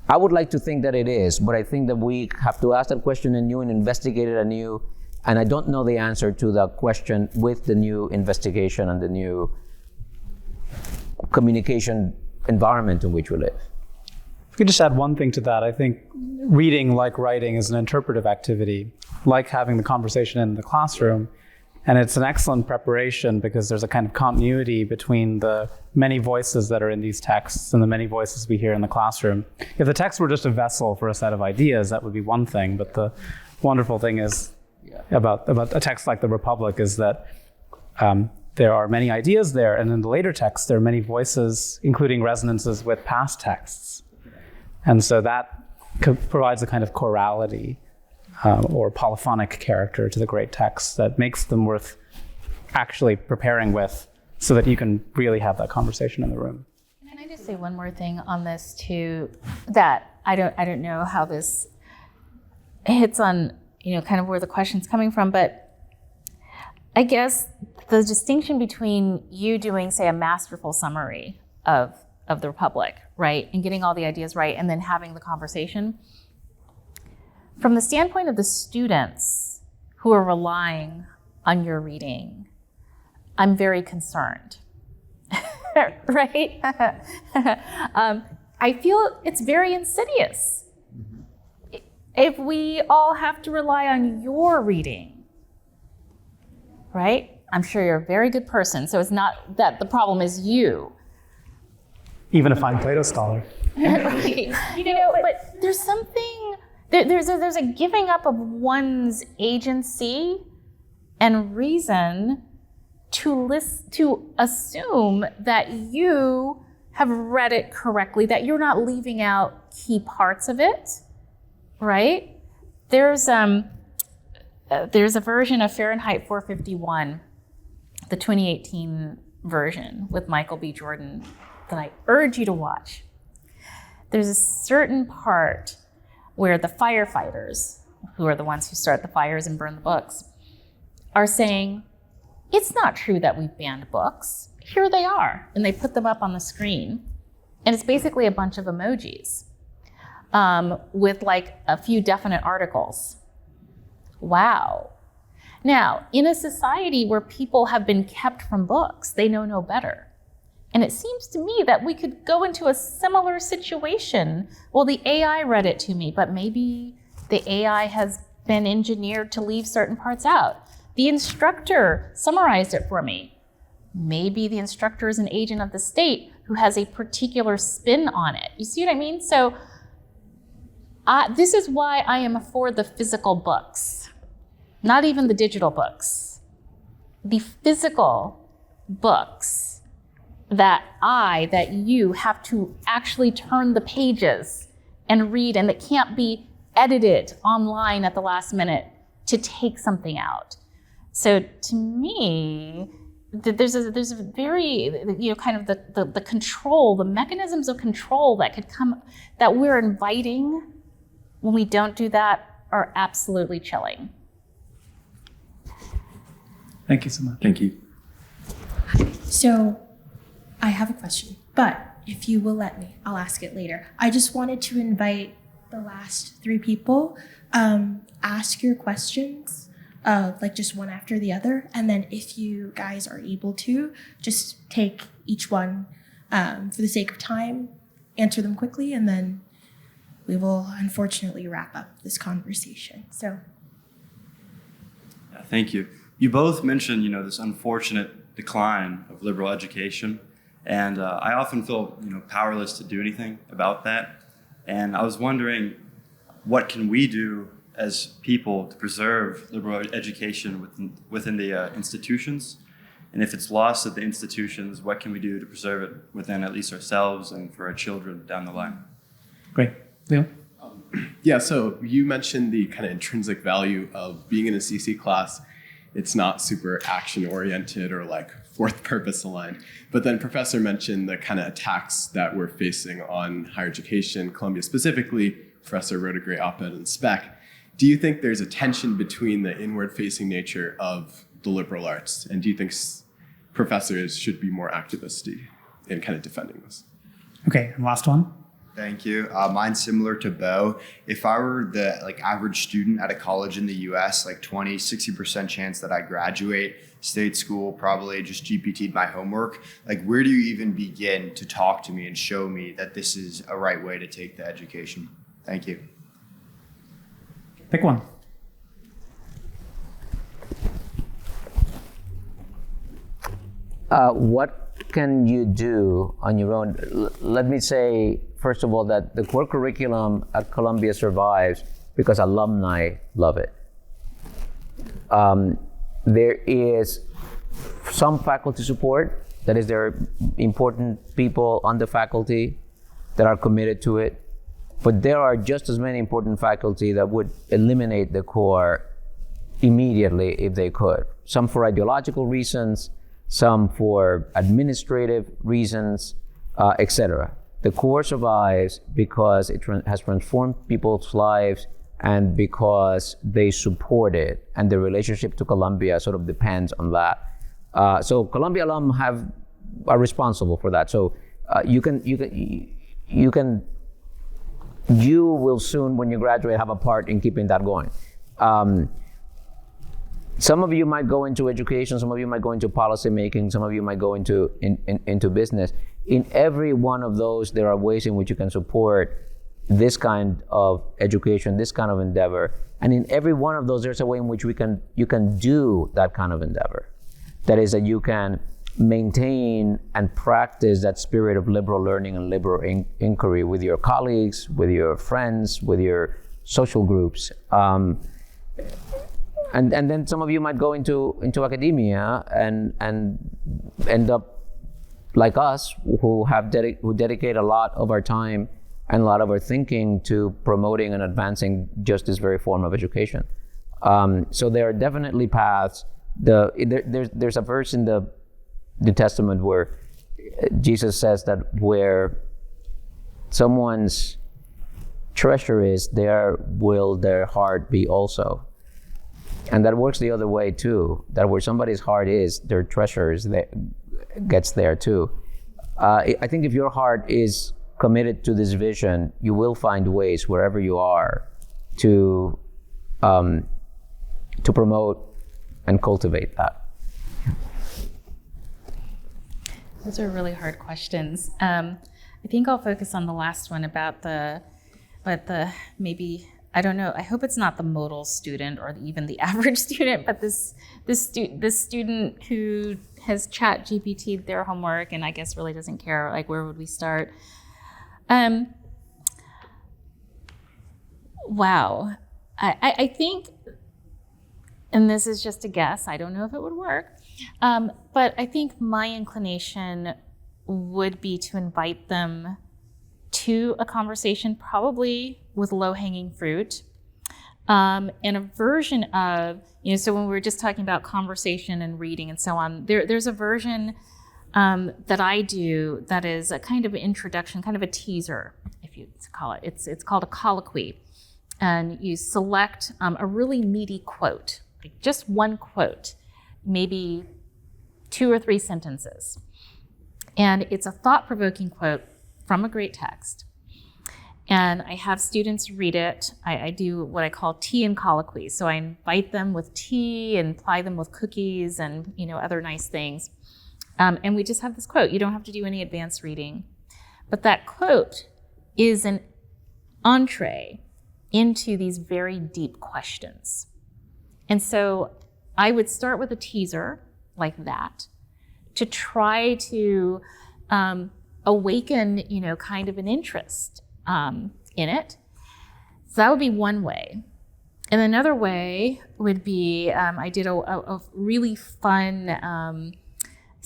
I would like to think that it is, but I think that we have to ask that question anew and investigate it anew. And I don't know the answer to that question with the new investigation and the new communication environment in which we live. If we could just add one thing to that, I think reading, like writing, is an interpretive activity, like having the conversation in the classroom. And it's an excellent preparation because there's a kind of continuity between the many voices that are in these texts and the many voices we hear in the classroom. If the text were just a vessel for a set of ideas, that would be one thing. But the wonderful thing is about a text like The Republic is that there are many ideas there. And in the later texts, there are many voices, including resonances with past texts. And so that provides a kind of chorality or polyphonic character to the great texts that makes them worth actually preparing with so that you can really have that conversation in the room. Can I just say one more thing on this too, that I don't know how this hits on, kind of where the question's coming from, but I guess the distinction between you doing, say, a masterful summary of the Republic, right, and getting all the ideas right, and then having the conversation. From the standpoint of the students who are relying on your reading, I'm very concerned, right? I feel it's very insidious if we all have to rely on your reading, right? I'm sure you're a very good person, so it's not that the problem is you. Even a fine Plato scholar. Right. But there's something, there's a giving up of one's agency and reason to assume that you have read it correctly, that you're not leaving out key parts of it, right? There's a version of Fahrenheit 451, the 2018 version with Michael B. Jordan, that I urge you to watch. There's a certain part where the firefighters, who are the ones who start the fires and burn the books, are saying, it's not true that we've banned books. Here they are. And they put them up on the screen. And it's basically a bunch of emojis with like a few definite articles. Wow. Now, in a society where people have been kept from books, they know no better. And it seems to me that we could go into a similar situation. Well, the AI read it to me, but maybe the AI has been engineered to leave certain parts out. The instructor summarized it for me. Maybe the instructor is an agent of the state who has a particular spin on it. You see what I mean? So this is why I am for the physical books, not even the digital books. The physical books that you have to actually turn the pages and read, and that can't be edited online at the last minute to take something out. So to me, there's a very, kind of the control, the mechanisms of control that could come, that we're inviting when we don't do that, are absolutely chilling. Thank you so much. Thank you. So I have a question, but if you will let me, I'll ask it later. I just wanted to invite the last three people, ask your questions, like just one after the other. And then if you guys are able to, just take each one for the sake of time, answer them quickly, and then we will unfortunately wrap up this conversation. So. Yeah, thank you. You both mentioned, this unfortunate decline of liberal education. And I often feel, powerless to do anything about that. And I was wondering, what can we do as people to preserve liberal education within the institutions? And if it's lost at the institutions, what can we do to preserve it within at least ourselves and for our children down the line? Great. Leo? Yeah, so you mentioned the kind of intrinsic value of being in a CC class. It's not super action-oriented or like fourth purpose aligned. But then Professor mentioned the kind of attacks that we're facing on higher education, Columbia specifically. Professor wrote a great op-ed in Spec. Do you think there's a tension between the inward-facing nature of the liberal arts? And do you think professors should be more activisty in kind of defending this? Okay, and last one. Thank you. Mine's similar to Bo. If I were the average student at a college in the US, 60% chance that I graduate, state school, probably just GPT'd my homework, where do you even begin to talk to me and show me that this is a right way to take the education? Thank you. Pick one. What can you do on your own? Let me say, first of all, that the core curriculum at Columbia survives because alumni love it. There is some faculty support. That is, there are important people on the faculty that are committed to it. But there are just as many important faculty that would eliminate the core immediately if they could. Some for ideological reasons, some for administrative reasons, etc. The core survives because it has transformed people's lives and because they support it, and the relationship to Columbia sort of depends on that. So Columbia alum are responsible for that. So you will soon, when you graduate, have a part in keeping that going. Some of you might go into education, some of you might go into policy making, some of you might go into business. In every one of those, there are ways in which you can support this kind of education, this kind of endeavor. And in every one of those, there's a way in which you can do that kind of endeavor. That is, that you can maintain and practice that spirit of liberal learning and liberal inquiry with your colleagues, with your friends, with your social groups. And then some of you might go into academia and end up like us, who dedicate a lot of our time and a lot of our thinking to promoting and advancing just this very form of education. So there are definitely paths. There's a verse in the New Testament where Jesus says that where someone's treasure is, there will their heart be also. And that works the other way too, that where somebody's heart is, their treasure gets there too. I think if your heart is committed to this vision, you will find ways wherever you are to promote and cultivate that. Those are really hard questions. I think I'll focus on the last one about maybe, I don't know, I hope it's not the modal student or even the average student, but this student who has chat GPT'd their homework and I guess really doesn't care, where would we start? Wow. I think, and this is just a guess, I don't know if it would work, but I think my inclination would be to invite them to a conversation, probably with low-hanging fruit, and a version of, so when we were just talking about conversation and reading and so on, there's a version that I do that is a kind of introduction, kind of a teaser, if you call it. It's called a colloquy, and you select a really meaty quote, just one quote, maybe 2 or 3 sentences, and it's a thought-provoking quote from a great text. And I have students read it. I do what I call tea and colloquy. So I invite them with tea and ply them with cookies and other nice things. And we just have this quote. You don't have to do any advanced reading. But that quote is an entree into these very deep questions. And so I would start with a teaser like that to try to awaken, kind of an interest in it. So that would be one way. And another way would be, I did a really fun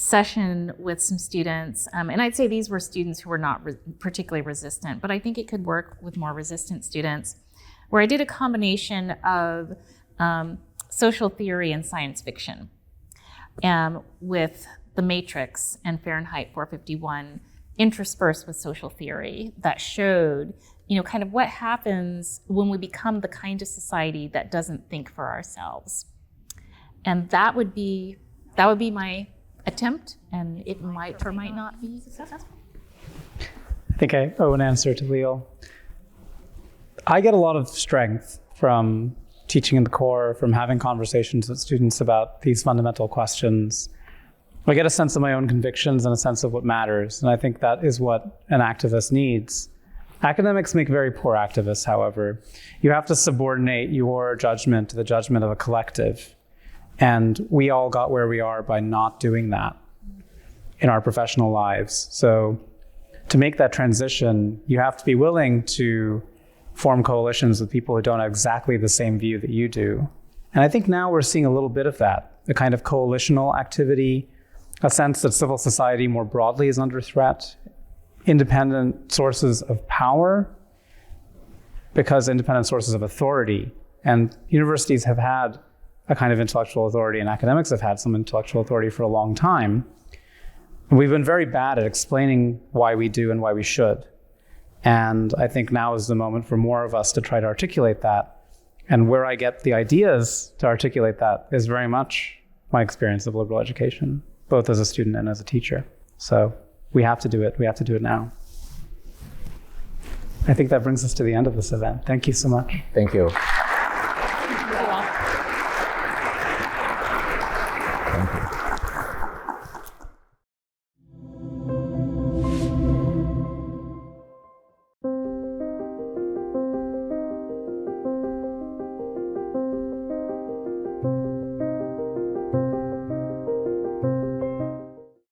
session with some students, and I'd say these were students who were not particularly resistant, but I think it could work with more resistant students, where I did a combination of social theory and science fiction, with The Matrix and Fahrenheit 451 interspersed with social theory that showed, kind of what happens when we become the kind of society that doesn't think for ourselves. And that would be my attempt, and it might or might not be successful. I think I owe an answer to Leal. I get a lot of strength from teaching in the core, from having conversations with students about these fundamental questions. I get a sense of my own convictions and a sense of what matters, and I think that is what an activist needs. Academics make very poor activists, however. You have to subordinate your judgment to the judgment of a collective. And we all got where we are by not doing that in our professional lives. So to make that transition, you have to be willing to form coalitions with people who don't have exactly the same view that you do. And I think now we're seeing a little bit of that, a kind of coalitional activity, a sense that civil society more broadly is under threat, independent sources of power, because independent sources of authority. And universities have had a kind of intellectual authority, and academics have had some intellectual authority for a long time. And we've been very bad at explaining why we do and why we should. And I think now is the moment for more of us to try to articulate that. And where I get the ideas to articulate that is very much my experience of liberal education, both as a student and as a teacher. So we have to do it. We have to do it now. I think that brings us to the end of this event. Thank you so much. Thank you.